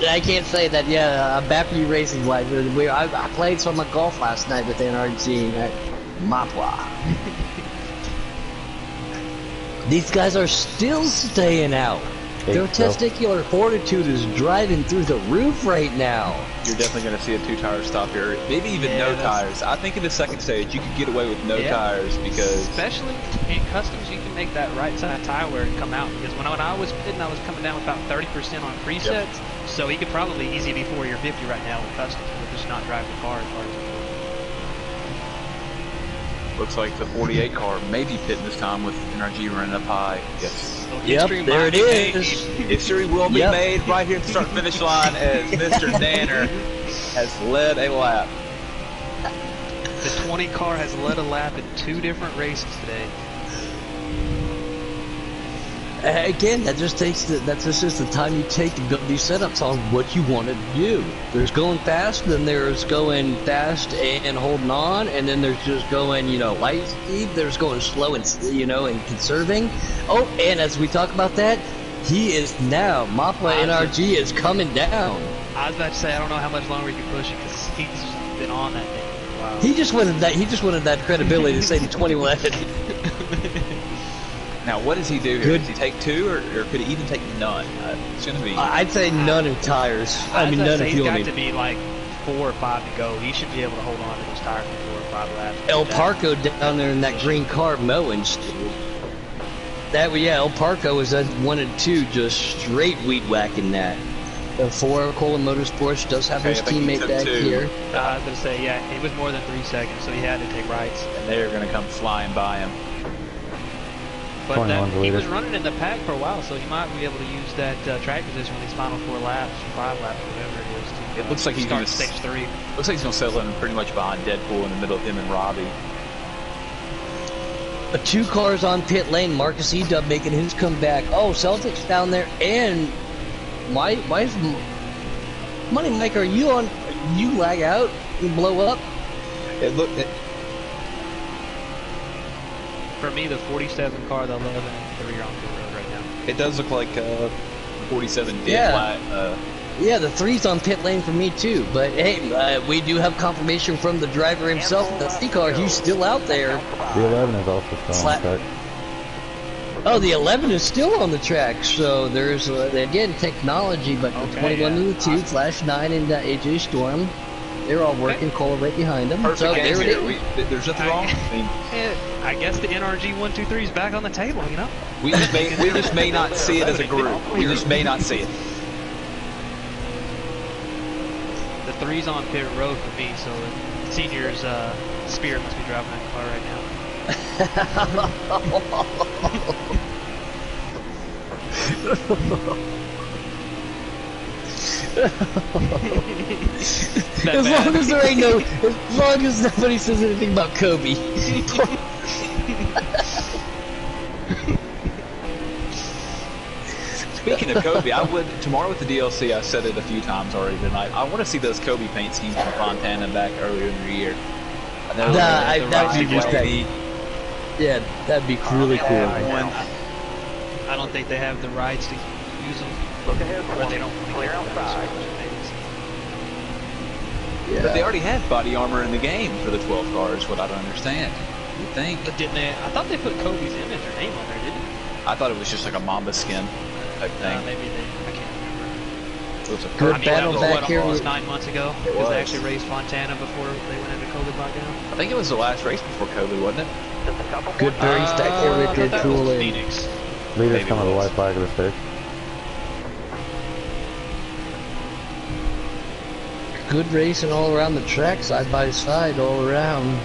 I can't say that. Yeah, Bapu Racing Life. I played some golf last night with NRG at Mapua. These guys are still staying out. Their testicular fortitude is driving through the roof right now. You're definitely going to see a 2-tire stop here. Maybe even no tires. I think in the second stage you could get away with no tires because... Especially in customs, you can make that right side tire wear come out. Because when I was pitting, I was coming down with about 30% on presets. Yep. So he could probably easy be 40 or 50 right now with customs. We're just not driving the car as hard as we Looks like the 48 car may be pitting this time with NRG running up high. Yes. Yep, there it is. History will be made right here at the start-finish line as Mr. Danner has led a lap. The 20 car has led a lap in 2 different races today. Again, that's just the time you take to build these setups on what you want to do. There's going fast, then there's going fast and holding on, and then there's just going, light speed. There's going slow and, and conserving. Oh, and as we talk about that, he is now, Mappa NRG is coming down. I was about to say, I don't know how much longer he can push it, because he's been on that thing for a while. He just wanted that credibility to say the 21. Now, what does he do here? Good. Does he take 2, or could he even take none? It's going to be... I'd say none of tires. I mean, none of he's got fueling. to be like 4 or 5 to go. He should be able to hold on to those tires for 4 or 5 laps. El Parco down there in that green car mowing. El Parco was at 1 and 2, just straight weed whacking that. The 4 Cola Motorsports does have his teammate back here. I was going to say, yeah, he was more than 3 seconds, so he had to take rights. And they're going to come flying by him. But he was running in the pack for a while, so he might be able to use that track position with these final 4 laps, 5 laps, whatever it is. It looks like he's going to stage 3. Looks like he's going to settle in pretty much behind Deadpool in the middle of him and Robbie. 2 cars on pit lane. Marcus E-Dub making his comeback. Oh, Celtics down there, and why is Money Mike? Are you on? You lag out? You blow up? For me, the 47 car, the 11, and 3 are on the road right now. It does look like 47 did Yeah. Yeah, the 3's on pit lane for me too. But hey, we do have confirmation from the driver himself. The 3 car, he's still out there. The 11 is also still on the track. Oh, the 11 is still on the track. So there's again technology, but the 21 and the 2, Flash 9 and AJ Storm, they're all working. Cola right behind them. Perfect. So there it is. There's nothing wrong. I guess the NRG 123 is back on the table. You know, We just may not see it as a group. We just may not see it. The 3's on pit road for me, so the senior's Spirit must be driving that car right now. As long as nobody says anything about Kobe. Speaking of Kobe, I would tomorrow with the DLC. I said it a few times already tonight. I want to see those Kobe paint schemes from Fontana back earlier in the year. That would be just yeah, that'd be really cool. I don't think they have the rights to use them. Look ahead, Or they don't clear outside. Yeah. But they already had body armor in the game for the 12 cars. What I don't understand. You think? But didn't they? I thought they put Kobe's image or name on there, didn't they? I thought it was just like a Mamba skin type thing. Maybe they. I can't remember. It was a Good battle that was back here. Almost 9 months ago. It Because was. they actually raced Fontana before they went into COVID lockdown. I think it was the last race before COVID, wasn't it? Just a couple Good more race back here with that Deadpool was and Phoenix. Leaders Maybe coming it to the was. white flag of the stage. good racing all around the track, side by side, all around.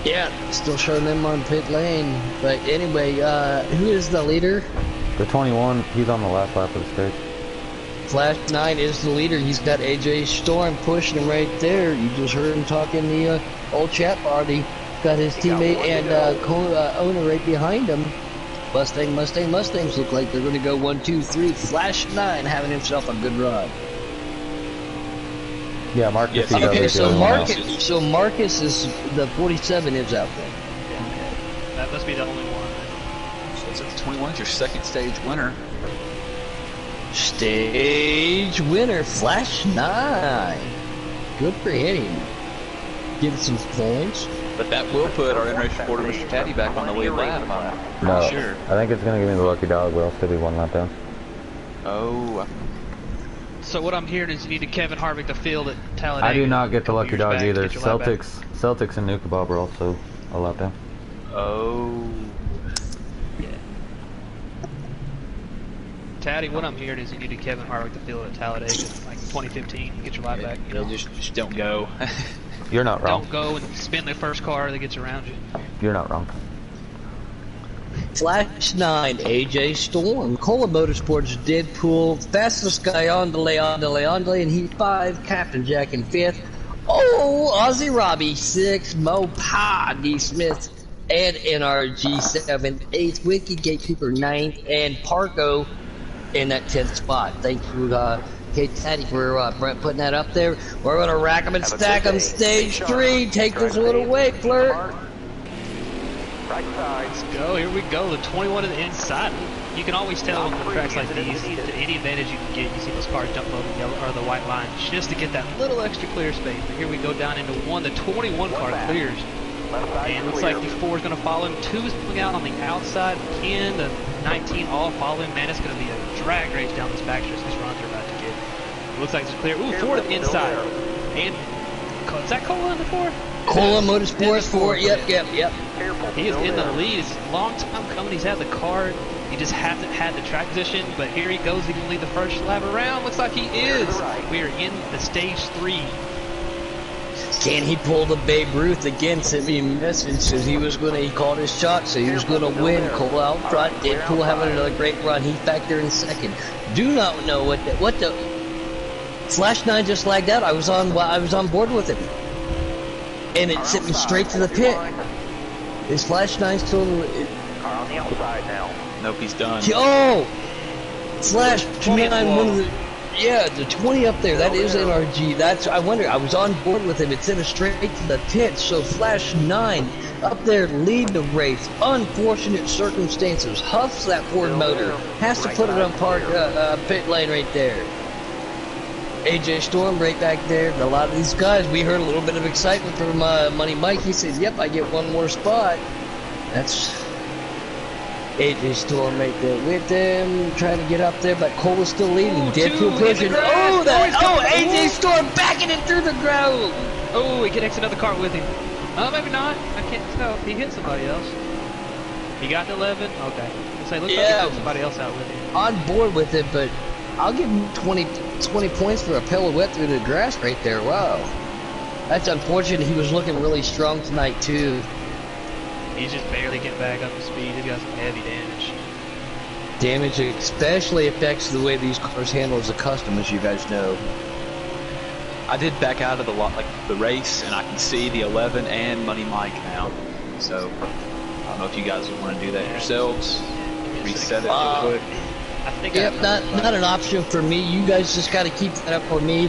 Yeah, still showing them on pit lane. But anyway, who is the leader? The 21, he's on the last lap of the stage. Flash 9 is the leader. He's got AJ Storm pushing him right there. You just heard him talking the old chat party. Got his teammate and owner right behind him. Mustangs look like they're going to go 1, 2, 3. Flash 9 having himself a good run. Yeah, Marcus. Yes, Okay, so Marcus. Marcus is the 47 is out there. Yeah, that must be the only one. So it's 21 is your second stage winner. Stage winner, Flash 9. Good for him. Getting some points. But that will put our in-race reporter, Mr. Taddy, back on the lead lap. I'm No, pretty sure. I think it's going to give me the lucky dog, but I'll still be one lap down. Oh, So what I'm hearing is you need a Kevin Harvick to field at Talladega. I do not get the a couple lucky years dog back to either. get your lap back. Celtics and Nuka Bob are also a lap down. oh. Yeah. Taddy, what I'm hearing is you need a Kevin Harvick to field at Talladega, like 2015, get your lap back. You know, Just don't go. You're not wrong. don't go and spin the first car that gets around you. You're not wrong. Flash 9, AJ Storm. Cola Motorsports, Deadpool. Fastest guy on delay, and Heat 5. Captain Jack in 5th. Oh, Aussie Robbie 6. Mo Pa D. Smith. And NRG 7th. 8th. Wiki Gatekeeper 9th. And Parco in that 10th spot. Thank you, Kate Taddy, for putting that up there. We're going to rack them and stack them. Stage 3. Take this one away, Flirt. Right side. Let's go, here we go, the 21 to the inside. You can always tell on tracks like these, to any advantage you can get, you see those cars jump over the yellow or the white line just to get that little extra clear space. But here we go down into one, the 21 car clears Left side And it looks clear. like the 4 is going to follow him. 2 is coming out on the outside. Ken, the 19 all follow him. Man, it's going to be a drag race down this backstretch these runs are about to get. It looks like it's clear. Ooh, 4 to the inside. And is that Cola in the 4? Cola Motorsports 4. Yep. Careful. He is still in the there. lead. It's a long time coming. He's had the car. He just hasn't had the track position. But here he goes. He can lead the first lap around. Looks like he is. right. We are in the stage 3. Can he pull the Babe Ruth again? Sent me a message, says he called his shot, so he was gonna win. Cole out front, Deadpool having another great run. He's back there in second. Do not know what the Slash 9 just lagged out. I was on board with him, and it sent me straight to the pit. Is Slash 9 still? Car on the outside now. Nope, he's done. Oh, Slash 29, one of the. Yeah, the 20 up there, that is NRG. That's, I wonder, I was on board with him. It sent us straight to the pit. So Flash 9 up there lead the race. Unfortunate circumstances. Huffs that Ford motor. Has to put it on pit lane right there. AJ Storm right back there. A lot of these guys, we heard a little bit of excitement from Money Mike. He said, yep, I get one more spot. That's AJ Storm right there with them, trying to get up there, but Cole is still leading. Deadpool pushing. AJ Storm backing it through the ground. Oh, he connects another car with him. Oh, maybe not. I can't tell. He hit somebody else. He got to 11. Okay. Looks like he took somebody else out with him. On board with it, but I'll give him 20 points for a pirouette through the grass right there. Wow. That's unfortunate. He was looking really strong tonight, too. He's just barely getting back up to speed. He's got some heavy damage. Damage especially affects the way these cars handle as a custom, as you guys know. I did back out of the race, and I can see the 11 and Money Mike now. So I don't know if you guys would want to do that yourselves. Reset it real quick. I think Yep, not an option for me. You guys just got to keep that up for me.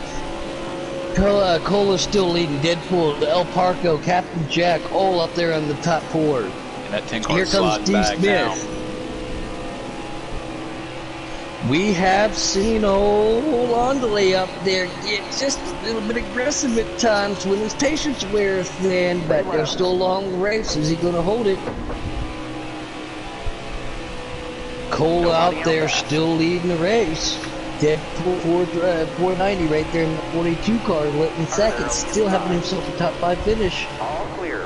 Cola's still leading. Deadpool, El Parco, Captain Jack, all up there on the top 4. And that 10 car Here comes sliding D. back now. Smith. We have seen old Ondale up there get just a little bit aggressive at times when his patience wears thin, but there's still a long race. Is he going to hold it? Cole out there still leading the race. Deadpool 490 right there in the 42 car, lit in second, still having himself a top 5 finish. All clear.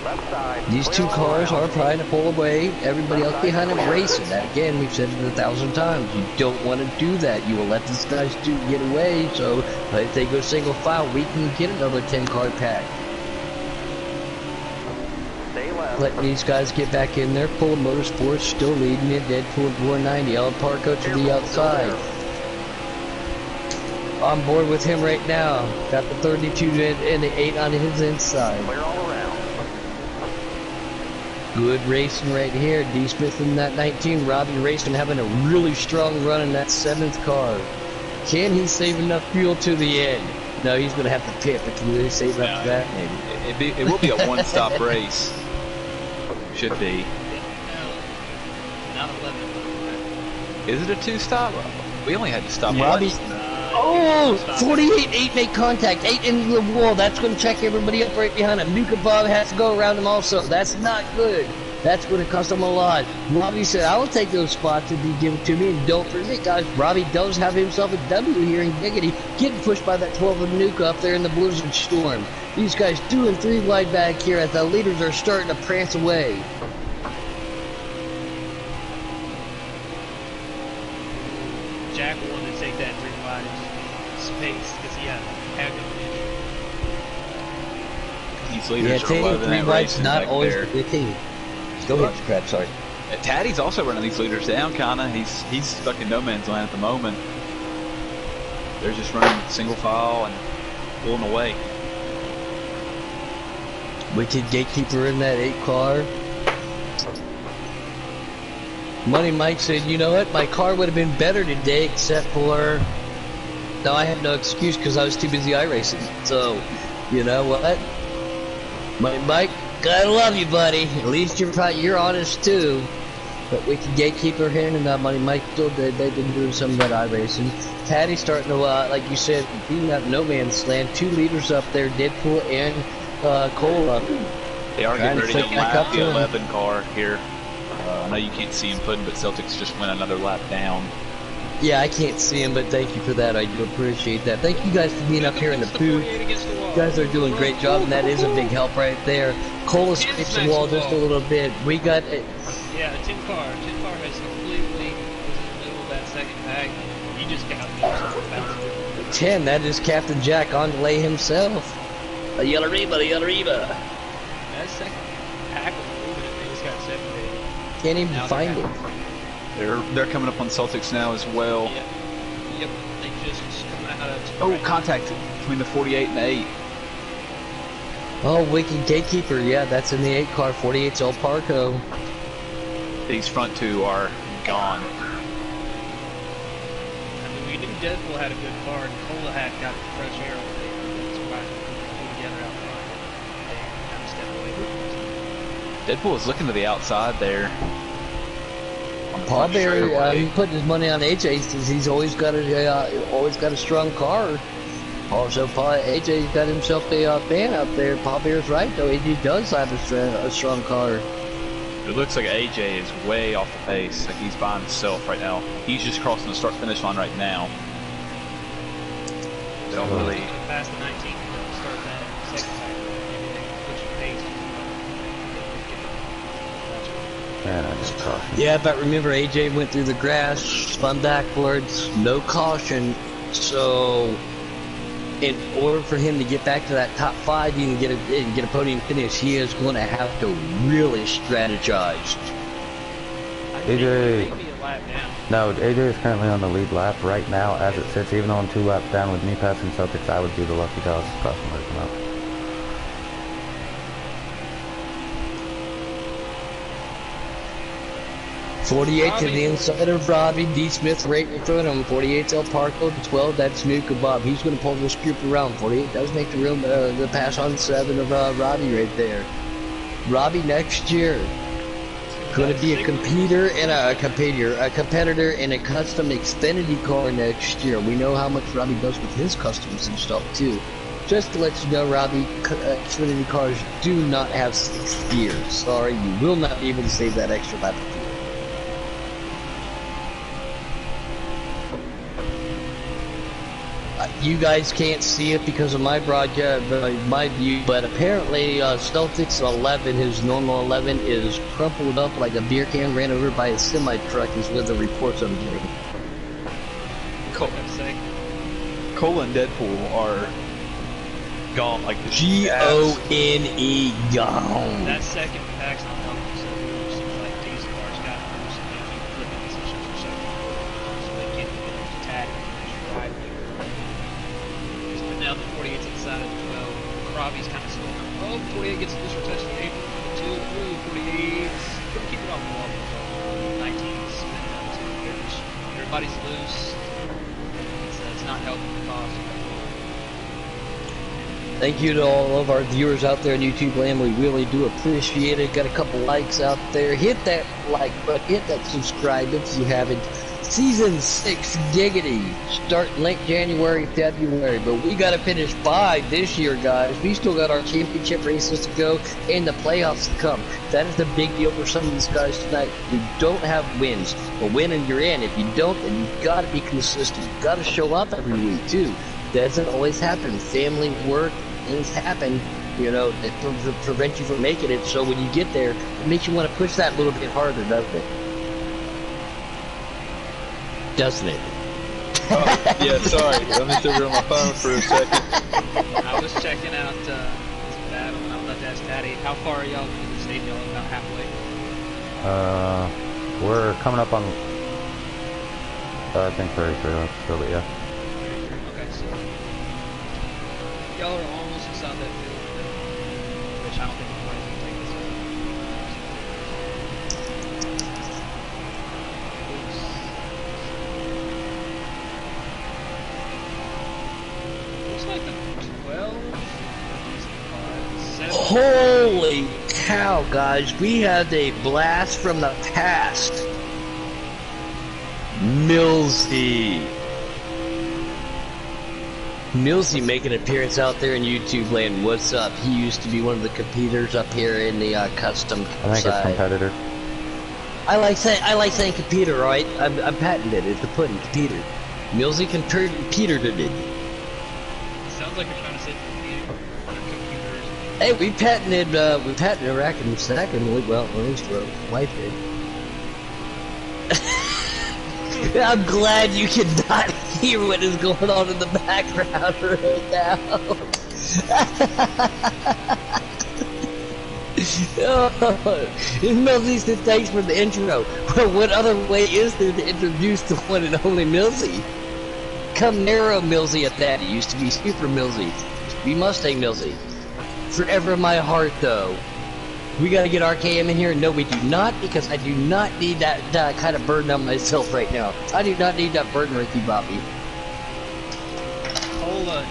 Left side. These two cars are trying to pull away. Everybody else behind them racing. That again, we've said it 1,000 times. You don't want to do that. You will let these guys get away. So if they go single file, we can get another 10 car pack. Stay left. Letting these guys get back in there. Full of Motorsports still leading it. Deadpool 490. El Parco to the outside. On board with him right now. Got the 32 and the 8 on his inside. Clear all around. Good racing right here. D. Smith in that 19. Robbie Racing having a really strong run in that 7th car. Can he save enough fuel to the end? No, he's going to have to pit, but can he save up to that? Maybe. It will be a one-stop race. Should be. Not 11. Is it a 2-stop? We only had to stop Robbie. once. Oh, 48, 8 make contact, 8 into the wall. That's going to check everybody up right behind him. Nuka Bob has to go around him also. That's not good. That's going to cost him a lot. Robbie said, I will take those spots if you give it to me. And don't forget, guys, Robbie does have himself a W here in Giggity, getting pushed by that 12 of Nuka up there in the Blizzard Storm. These guys 2 and 3 wide back here as the leaders are starting to prance away. Jack wanted to take that 3 wide space because he had a These leaders are taking loving 3 that wide's racing not back always there. the key. Go ahead, Crab, sorry. Taddy's also running these leaders down, kinda. He's stuck in no man's land at the moment. They're just running single file and pulling away. Wicked Gatekeeper in that 8 car. Money Mike said, you know what, my car would have been better today except for... No, I had no excuse because I was too busy iRacing. So, you know what? Money Mike, gotta love you, buddy. At least you're honest too. But Wicked Gatekeeper here and Money Mike still did. They've been doing some of that iRacing. Taddy's starting to, like you said, beating up no man's land. 2 leaders up there, Deadpool and Cole up. They are Trying getting to ready to take back up lap to the him. 11 car here. I know you can't see him putting, but Celtics just went another lap down. Yeah, I can't see him, but thank you for that. I do appreciate that. Thank you guys for being up here in the booth. You guys are doing a great job, and that is a big help right there. Cole has scraped the wall just a little bit. We got it. Yeah, the 10 car has completely was in the middle of that second pack. You just got bounced. 10. That is Captain Jack on delay himself. A yellow Reba, a yellow Reba. That second pack was moving and they just got separated. Can't even Now find it. They're coming up on Celtics now as well. Yep. They just come out of. Oh, contact between the 48 and the 8. Oh, Wicked Gatekeeper. Yeah, that's in the 8 car. 48's El Parco. These front two are gone. I mean, we knew Deadpool had a good car, and Cola had got fresh air on there. That's why they pulled together out front. They kind of stepped away from it. Deadpool is looking to the outside there. Paul Bear, he putting his money on AJ because he's always got a strong car. Also, AJ's got himself a fan out there. Paul Bear's right though. AJ does have a strong car. It looks like AJ is way off the pace. Like he's by himself right now. He's just crossing the start-finish line right now. Don't really. Past the 19, start that second pack. Maybe they push your pace. Man, I just caution. Yeah, but remember AJ went through the grass, spun backwards, no caution. So, in order for him to get back to that top 5 and get a podium finish, he is going to have to really strategize. AJ. Maybe a lap down. No, AJ is currently on the lead lap right now as it sits. Even though I'm 2 laps down with me passing Celtics, I would be the lucky dog crossing them up. 48 to the inside of Robbie. D. Smith right in front of him. 48's El Parco. 12, that's Nuka Bob. He's going to pull this group around. 48 does make the room, the pass on 7 of Robbie right there. Robbie next year going to be a competitor in a custom Xfinity car next year. We know how much Robbie does with his customs and stuff too. Just to let you know, Robbie, Xfinity cars do not have 6 gears. Sorry, you will not be able to save that extra lap of fuel. You guys can't see it because of my broadcast, my view, but apparently Celtics 11, his normal 11, is crumpled up like a beer can ran over by a semi-truck is what the reports I'm getting. Cole and Deadpool are gone like the G-O-N-E, gone. That second pack's not helping, so it seems like these cars got loose and they keep flipping positions or so. So they can't get those tatted right there. But now the 48's inside of 12. Robbie's kind of slowing up. Oh, 48 gets a closer touch to the apron. 2 through 48. Couldn't keep it off the wall. 19's spinning up too. Everybody's loose. It's not helping the cause. Thank you to all of our viewers out there in YouTube land. We really do appreciate it. Got a couple likes out there. Hit that like button. Hit that subscribe if you haven't. Season 6 Giggity. Start late January, February. But we got to finish 5 this year, guys. We still got our championship races to go and the playoffs to come. That is the big deal for some of these guys tonight. We don't have wins. But win and you're in. If you don't, then you've got to be consistent. You've got to show up every week, too. That doesn't always happen. Family, work, things happen, you know, that prevent you from making it. So when you get there, it makes you want to push that a little bit harder, doesn't it? Doesn't it? Oh, yeah, sorry. Let me figure on my phone for a second. I was checking out this battle and I was about to ask Daddy, how far are y'all into the stage? Y'all about halfway? We're coming up on, I think 33 laps still, but yeah. Okay, so y'all are almost inside that field, which I don't think anybody's going to take this one. Looks like the 12, 7. Holy cow, guys. We had a blast from the past. Millsy. Millsy making an appearance out there in YouTube land. What's up? He used to be one of the competitors up here in the custom I think side. it's competitor. I like saying computer, right? I'm patented. It's the pudding, computer. Millsy computered it. Sounds like you're trying to say computers. Hey, we patented rack and stack, and well, at least our wife did. I'm glad you cannot hear what is going on in the background right now. Millsy said thanks for the intro. Well, what other way is there to introduce the one and only Millsy? Come narrow Millsy at that. He used to be Super Millsy. Used to be Mustang Millsy. Forever in my heart, though. We gotta get RKM in here. No, we do not, because I do not need that kind of burden on myself right now. I do not need that burden, Ricky Bobby. Hold on.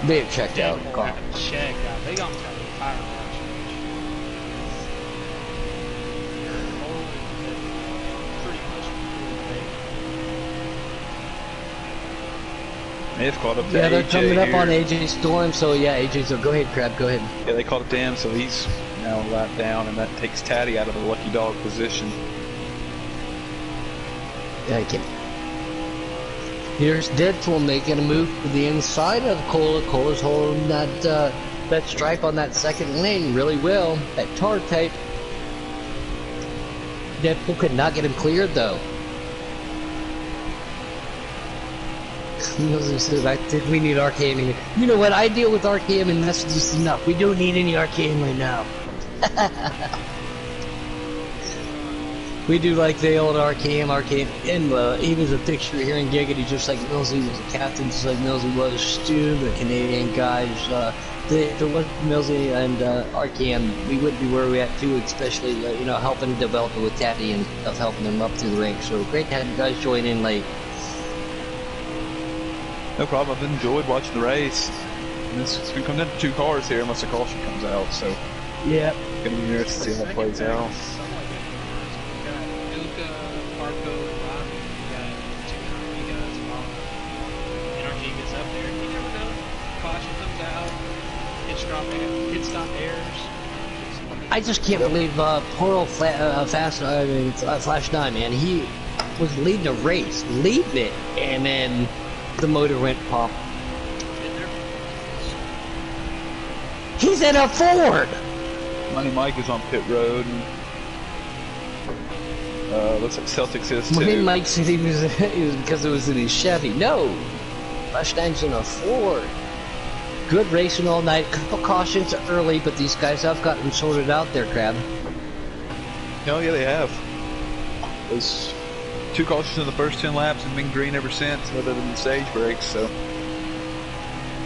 They have checked out. Car. Check out. They got a tire wash. They've caught up to Yeah, they're AJ coming up here. on AJ Storm, so yeah, AJ, so go ahead, Crab, go ahead. Yeah, they caught up to him, so he's now a lap down, and that takes Taddy out of the lucky dog position. Thank you. Here's Deadpool making a move to the inside of Cola. Cola's holding that stripe on that second lane really well. That tar tape. Deadpool could not get him cleared though. I think we need RKM in here. You know what? I deal with RKM and messages enough. We don't need any RKM right now. We do like the old RKM, and he was a fixture here in Giggity, just like Millsy was a captain, just like Millsy was Stu, the Canadian guys. There was Millsy and RKM, we wouldn't be where we're at too, especially you know, helping develop it with Taddy and stuff, helping them up through the ranks. So great to have you guys join in late. No problem. I've enjoyed watching the race. And it's been coming down to 2 cars here unless a caution comes out, so Yeah. it's going to be interesting to see how it plays out. I just can't believe poor old Flash 9, man. He was leading a race, leading it, and then the motor went pop. He's in a Ford! Money Mike is on pit road. And, looks like Celtics is too. Money Mike said he was because it was in his Chevy. No! Flash 9's in a Ford. Good racing all night. Couple cautions early, but these guys have gotten sorted out there, Crab. Oh, yeah, they have. Those 2 cautions in the first 10 laps and been green ever since, other than the stage breaks, so.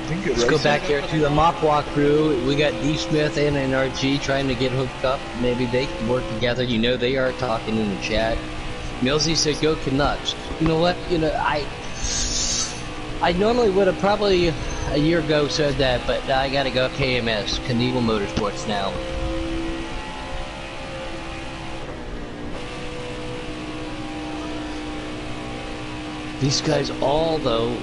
Let's go back here to the Mopwa crew. We got D. Smith and NRG trying to get hooked up. Maybe they can work together. You know they are talking in the chat. Millsy said go Canucks. You know what? You know, I normally would have probably a year ago said that, but I gotta go KMS, Knievel Motorsports now. These guys all, though,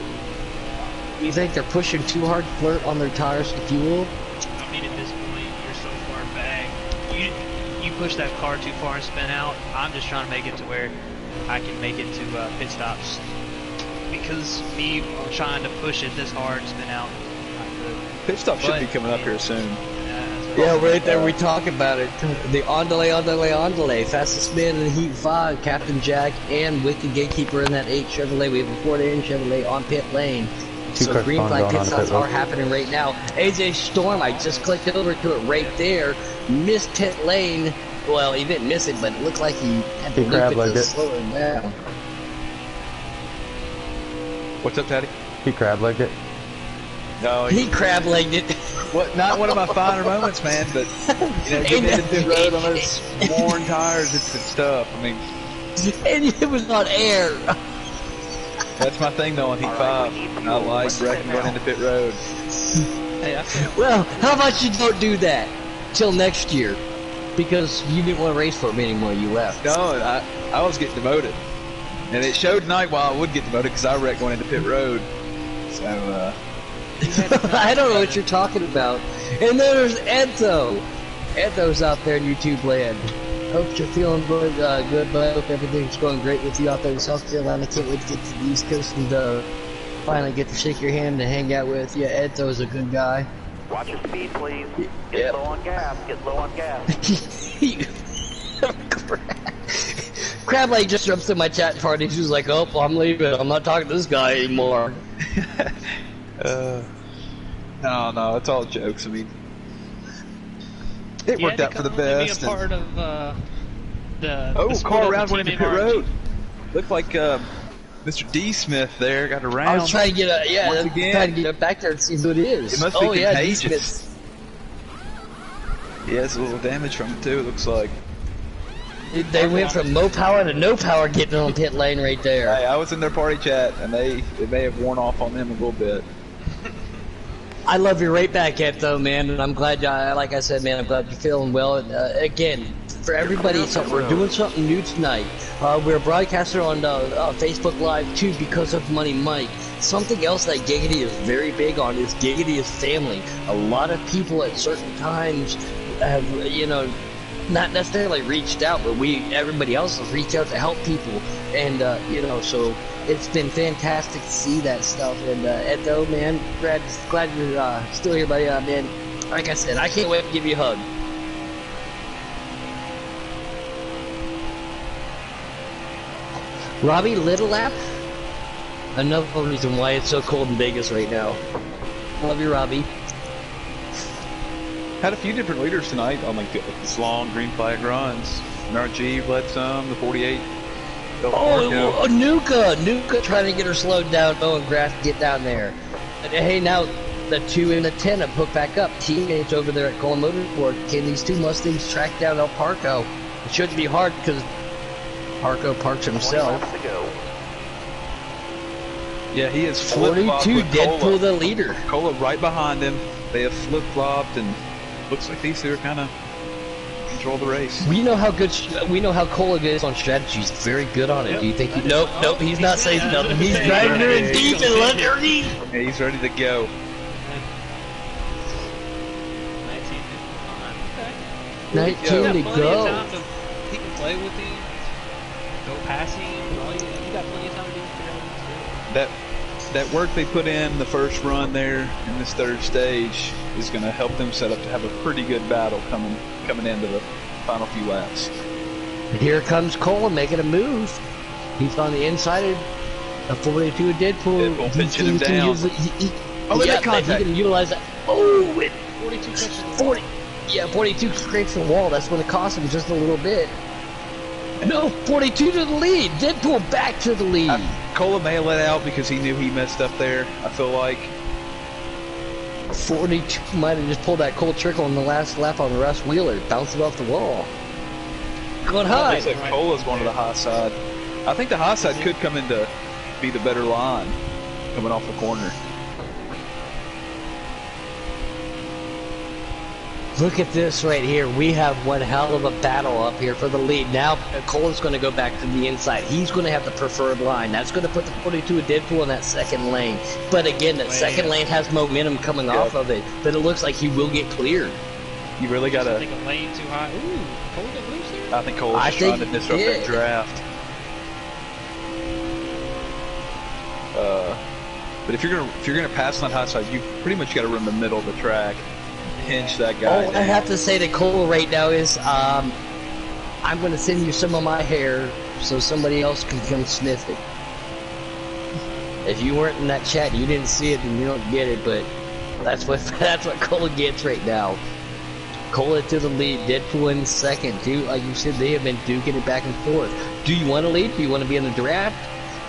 you think they're pushing too hard to flirt on their tires to fuel? I mean, at this point, you're so far back. You push that car too far and spin out. I'm just trying to make it to where I can make it to pit stops. Because me trying to push it this hard, spin out. Pit stop should be coming up here soon. Yeah, right there we talk about it. The on delay. Fastest man in the Heat 5, Captain Jack, and Wicked Gatekeeper in that 8 Chevrolet. We have a 4-inch Chevrolet on pit lane. So green flag pit stops are happening right now. AJ Storm, I just clicked over to it right there. Missed pit lane. Well, he didn't miss it, but it looked like he had to loop it to slow it down. What's up, Taddy? He crab-legged it. No, he crab-legged it. What? Not one of my finer moments, man. But you know, getting into pit road on those worn tires, it's good stuff. I mean, and it was on air. That's my thing, though, on Heat 5. I like wrecking going into pit road. Hey, well, how about you don't do that till next year? Because you didn't want to race for me anymore, you left. No, I was getting demoted. And it showed tonight while I would get demoted because I wrecked going into pit road. So, I don't know what you're talking about. And then there's Edzo. Edzo's out there in YouTube land. Hope you're feeling good, bud. Hope everything's going great with you out there in South Carolina. Can't wait to get to the East Coast and finally get to shake your hand and hang out with you. Edzo's a good guy. Watch your speed, please. Get low on gas. Get low on gas. Crab Lake just jumps in my chat party. She's like, "Oh, I'm leaving. I'm not talking to this guy anymore." No, it's all jokes. I mean, it worked out for the best. Be a part of the car around went into pit road. Looked like Mr. D. Smith there got around. I was trying to get trying to get back there and see who it is. It must be contagious. Yeah, He has a little damage from it too. It looks like. They went from no power to no power getting on pit lane right there. Hey, I was in their party chat, and it may have worn off on them a little bit. I love your right back at though, man, and I'm glad. Like I said, man, I'm glad you're feeling well. And again, for everybody, we're doing something new tonight. We're broadcasting on Facebook Live too because of Money Mike. Something else that Giggity is very big on is Giggity is family. A lot of people at certain times have, not necessarily reached out, but everybody else has reached out to help people, and so it's been fantastic to see that stuff. And Edo, man, glad you're still here, buddy. Man, like I said, I can't wait to give you a hug. Robbie Littlelap, another reason why it's so cold in Vegas right now. Love you, Robbie. Had a few different leaders tonight on like this long green flag runs. NRG led some, the 48. Nuka trying to get her slowed down. And Graff get down there. And hey, now the 2 and the 10 have hooked back up. Teammates over there at Cole Motorsport. Can these two Mustangs track down El Parco? It shouldn't be hard because Parco parks himself. Yeah, he is flip-flopped 42 with Deadpool Cola. The leader. Cola right behind him. They have flip-flopped, and looks like these two are kind of control the race. We know how Cola is on strategy. He's very good on it. Do you think? Nope. He's not saying nothing. He's driving her in deep and underneath. Yeah, he's ready to go. 19 to go. He can play with him. Go past him. You got plenty of time to do it. That work they put in the first run there in this third stage is going to help them set up to have a pretty good battle coming into the final few laps. Here comes Cola making a move. He's on the inside of 42 Deadpool. Pinching him down. He can utilize that. Oh, 42 touches 40. Yeah, 42 scrapes the wall. That's when it cost him just a little bit. No, 42 to the lead. Deadpool back to the lead. Cola may have let out because he knew he messed up there, I feel like. 42 might have just pulled that cold trickle in the last lap on Russ Wheeler. Bounced it off the wall. Going high. They said Cola's going to the high side. I think the high side could come in to be the better line coming off the corner. Look at this right here. We have one hell of a battle up here for the lead. Now, Cola's going to go back to the inside. He's going to have the preferred line. That's going to put the 42 of Deadpool in that second lane. But again, that second lane has momentum coming off of it. But it looks like he will get cleared. You really got to... I think a lane too high. Ooh, Cola get loose there? I think Cola's just trying to disrupt that draft. But if you're gonna pass on that high side, you pretty much got to run the middle of the track. Pinch that guy. All I have to say to Cole right now is, I'm going to send you some of my hair so somebody else can come sniff it. If you weren't in that chat, you didn't see it and you don't get it, but that's what Cola gets right now. Cola to the lead, Deadpool in second. Like you said, they have been duking it back and forth. Do you want to lead? Do you want to be in the draft?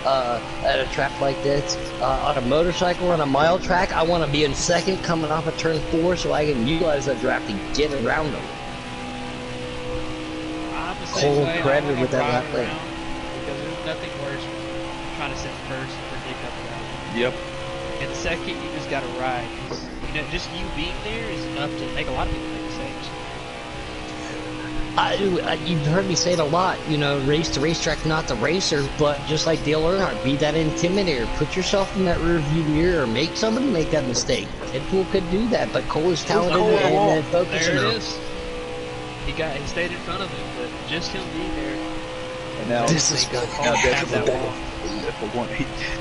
At a track like this, on a motorcycle on a mile track, I want to be in second coming off of turn 4 so I can utilize that draft to get around them. Cold Predator with that lap lane. Because there's nothing worse than trying to sit first and predict up around. Yep. In the second, you just got to ride. Just you being there is enough to make a lot of people make mistakes. You've heard me say it a lot, you know, race the racetrack, not the racer, but just like Dale Earnhardt, be that intimidator, put yourself in that rear view mirror, make somebody make that mistake. Deadpool could do that, but Cole is talented and focusing. There it is. He stayed in front of him, but just him being there. And now, This is good. Now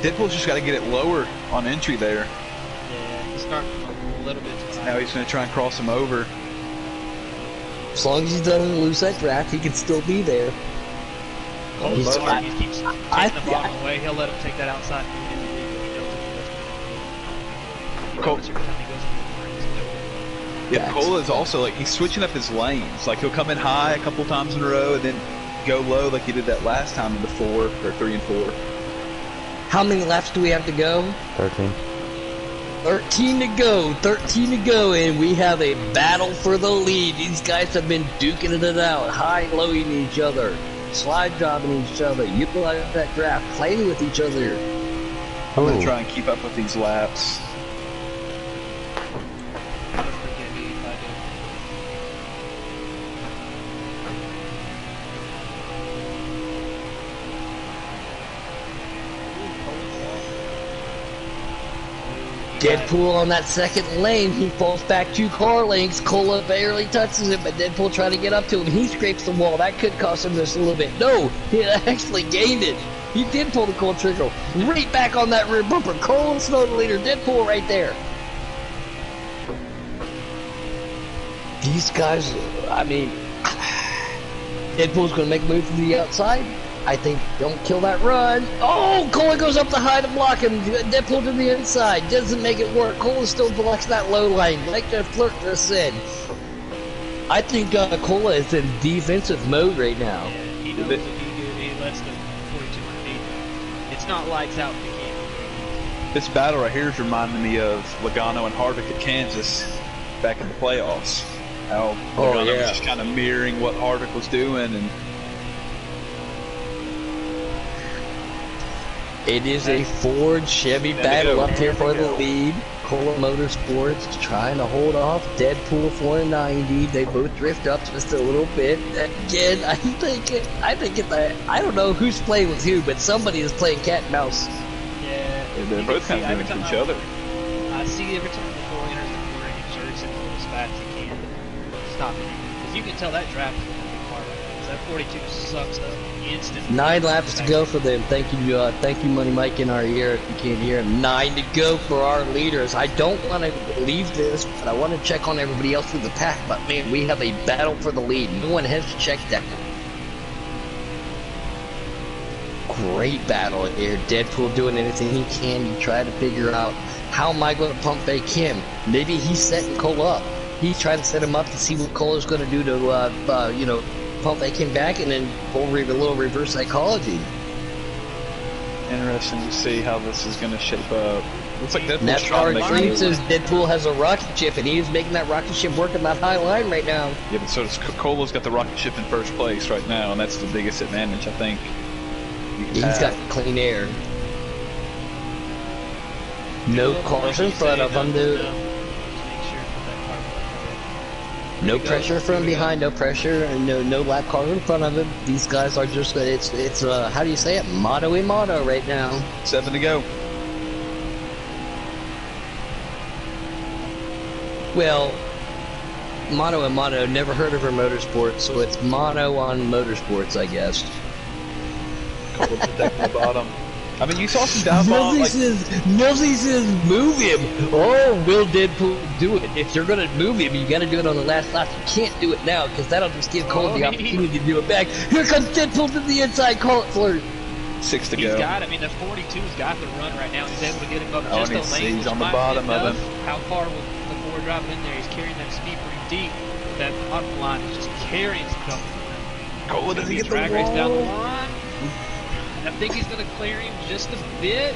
Deadpool's just got to get it lower on entry there. Yeah, he's starting a little bit. Now he's going to try and cross him over. As long as he doesn't lose that draft, he can still be there. Cole's smart. He keeps taking the bottom away. He'll let him take that outside. Yeah, Cole is also like he's switching up his lanes. Like he'll come in high a couple times in a row and then go low like he did that last time in the 4 or 3 and 4. How many laps do we have to go? 13. 13 to go, 13 to go, and we have a battle for the lead. These guys have been duking it out, high-lowing each other, slide jobbing each other, utilize that draft, playing with each other. I'm going to try and keep up with these laps. Deadpool on that second lane, he falls back 2 car lengths. Cola barely touches it, but Deadpool trying to get up to him. He scrapes the wall. That could cost him just a little bit. No, he actually gained it. He did pull the Cole trigger. Right back on that rear bumper. Cole and Snow the leader. Deadpool right there. These guys, I mean, Deadpool's going to make a move to the outside. I think don't kill that run. Oh, Cole goes up the high to block him. Deadpool to the inside. Doesn't make it work. Cole still blocks that low line. Like to flirt this in. I think Cola is in defensive mode right now. Yeah, he knows if he lets the 42 feet. It's not lights out if he can't. This battle right here is reminding me of Logano and Harvick at Kansas back in the playoffs. How Logano was just kind of mirroring what Harvick was doing, and it is a Ford Chevy battle up here for the lead. Cola Motorsports trying to hold off Deadpool 490. They both drift up just a little bit. Again, I don't know who's playing with who, but somebody is playing cat and mouse. Yeah, they're both kind of doing it to each other. I see every time the 4 enters the corner, he jerks it as fast as he can. Stop it. Because you can tell that draft is going to be hard. That 42 sucks up instantly. 9 laps to go for them. Thank you, Money Mike, in our ear. If you can't hear him, 9 to go for our leaders. I don't want to leave this, but I want to check on everybody else through the pack. But man, we have a battle for the lead. No one has checked that. Great battle here. Deadpool doing anything he can to try to figure out how am I going to pump fake him. Maybe he's setting Cole up. He's trying to set him up to see what Cole is going to do to, pump fake him back and then pull a little reverse psychology. Interesting to see how this is going to shape up. Looks like Deadpool's NASCAR Extreme says Deadpool has a rocket ship, and he is making that rocket ship work in that high line right now. Yeah, but so does Cola's got the rocket ship in first place right now, and that's the biggest advantage, I think. He's got clean air. No cars in front of him, dude. No pressure from behind, no pressure, and no lap car in front of him. These guys are just, it's how do you say it? Motto in motto right now. 7 to go. Well, motto and motto, never heard of her motorsports, so it's motto on motorsports, I guess. Couple protecting the bottom. I mean, you saw some down bomb. Millsy says, move him. Oh, will Deadpool do it? If you're going to move him, you got to do it on the last lap. You can't do it now, because that'll just give Cole the opportunity to do it back. Here comes Deadpool to the inside. Call it flirt. 6 to go. He's got, I mean, the 42's got the run right now. He's able to get him up just a lane. He's on the bottom of him. How far will the 4 driving in there? He's carrying that speed pretty deep. That bottom line is just carrying some company. Cole doesn't get the drag race down the line. I think he's going to clear him just a bit.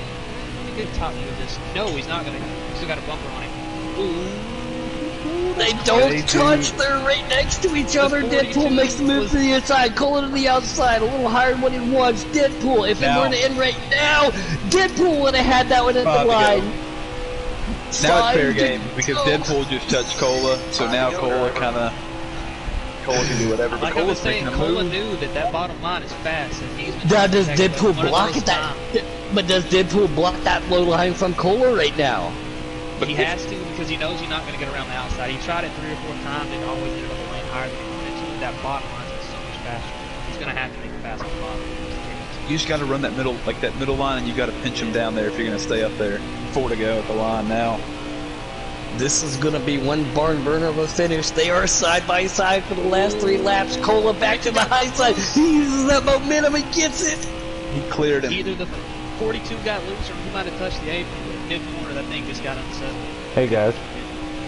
He did top with this. No, he's not going to. He's still got a bumper on him. Ooh. They don't touch. They're right next to each other. Deadpool makes the move to the inside. Cole to the outside. A little higher than what he wants. Deadpool, if it were to end right now, Deadpool would have had that one at the line. Now it's fair game because Deadpool just touched Cola, so now Cola kind of Cola can do whatever. But Like I was Cola's saying, making a Cola move. knew that bottom line is fast, and he's been Now, does protected, but Deadpool one of block those it? times- But does Deadpool block that low line from Cola right now? But He has to because he knows you're not going to get around the outside. He tried it 3 or 4 times and always ended up a lane higher than he wanted to. That bottom line is so much faster. He's going to have to make it fast on the bottom. you just got to run that middle line, and you got to pinch him down there if you're going to stay up there. 4 to go at the line now. This is going to be one barn burner of a finish. They are side by side for the last 3 laps. Cola back to the high side. He uses that momentum and gets it. He cleared him. Either the 42 got loose or he might have touched the apron. Nick Warner, that thing just got unsettled. Hey guys,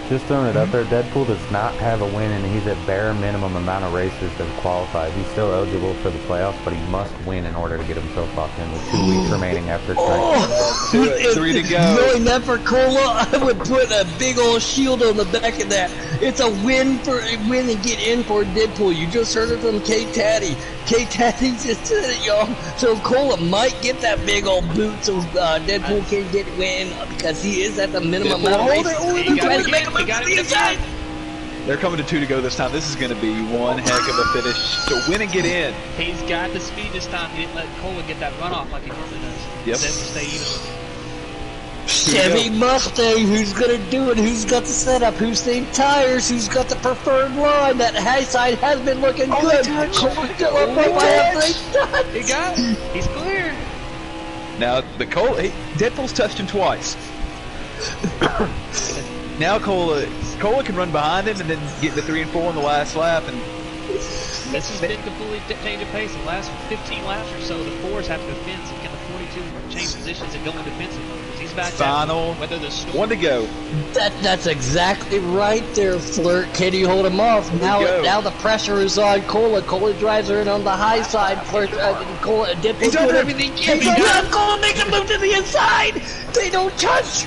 just throwing it out there. Deadpool does not have a win, and he's at bare minimum amount of races to qualify. He's still eligible for the playoffs, but he must win in order to get himself locked in with 2 weeks remaining after tonight. Oh, Do it. 3 to go. Knowing that for Cola, I would put a big old shield on the back of that. It's a win and get in for Deadpool. You just heard it from K Taddy. K Taddy just said it, y'all. So Cola might get that big old boot, so Deadpool can get win because he is at the minimum amount of races. He got it again. He got it again. They're coming to 2 to go this time. This is going to be one heck of a finish. So win and get in. He's got the speed this time. He didn't let Cola get that runoff like he normally does. Yep. Instead, to stay even. Chevy Mustang, who's gonna do it? Who's got the setup? Who's same tires? Who's got the preferred line? That high side has been looking good. Cola still up by a great touch. He got it. He's clear. Now, Deadpool's touched him twice. Now Cola can run behind him and then get the 3 and 4 on the last lap. And This has been completely change of pace. The last 15 laps or so, the 4s have to defend. So can the 42 change positions and go in defensive mode? Because he's back Final down. Whether the storm 1 to go. That's exactly right there, Flirt. Can you hold him off? Now the pressure is on Cola. Cola drives her in on the high side. Flirt, Cola, Deadpool's doing everything he can. Cola makes a move to the inside. They don't touch.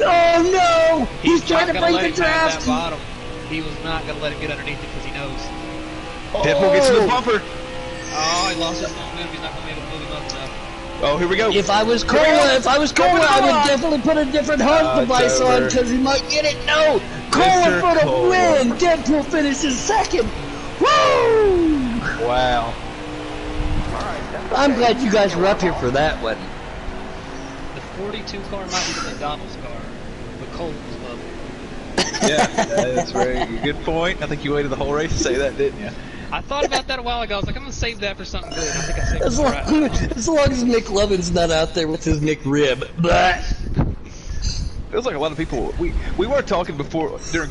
Oh no! He's trying to break the draft. That bottom. He was not going to let him get underneath it because he knows. Deadpool gets to the bumper. Oh, he lost his momentum. He's not going to be able to move him up enough. Oh, here we go. If I was Cola, I would definitely put a different HUD device it's on over. because he might get it. No, Cola Mr. for the Cola. win. Deadpool finishes second. Woo! Wow. I'm glad you guys were up here for that one. The 42 car might be the McDonald's car, but Cole was above it. Yeah, that's very good point. I think you waited the whole race to say that, didn't you? I thought about that a while ago. I was like, I'm going to save that for something good. I think I saved it for right. As long as Nick Lovin's not out there with his McRib. But Feels like a lot of people. We were talking before during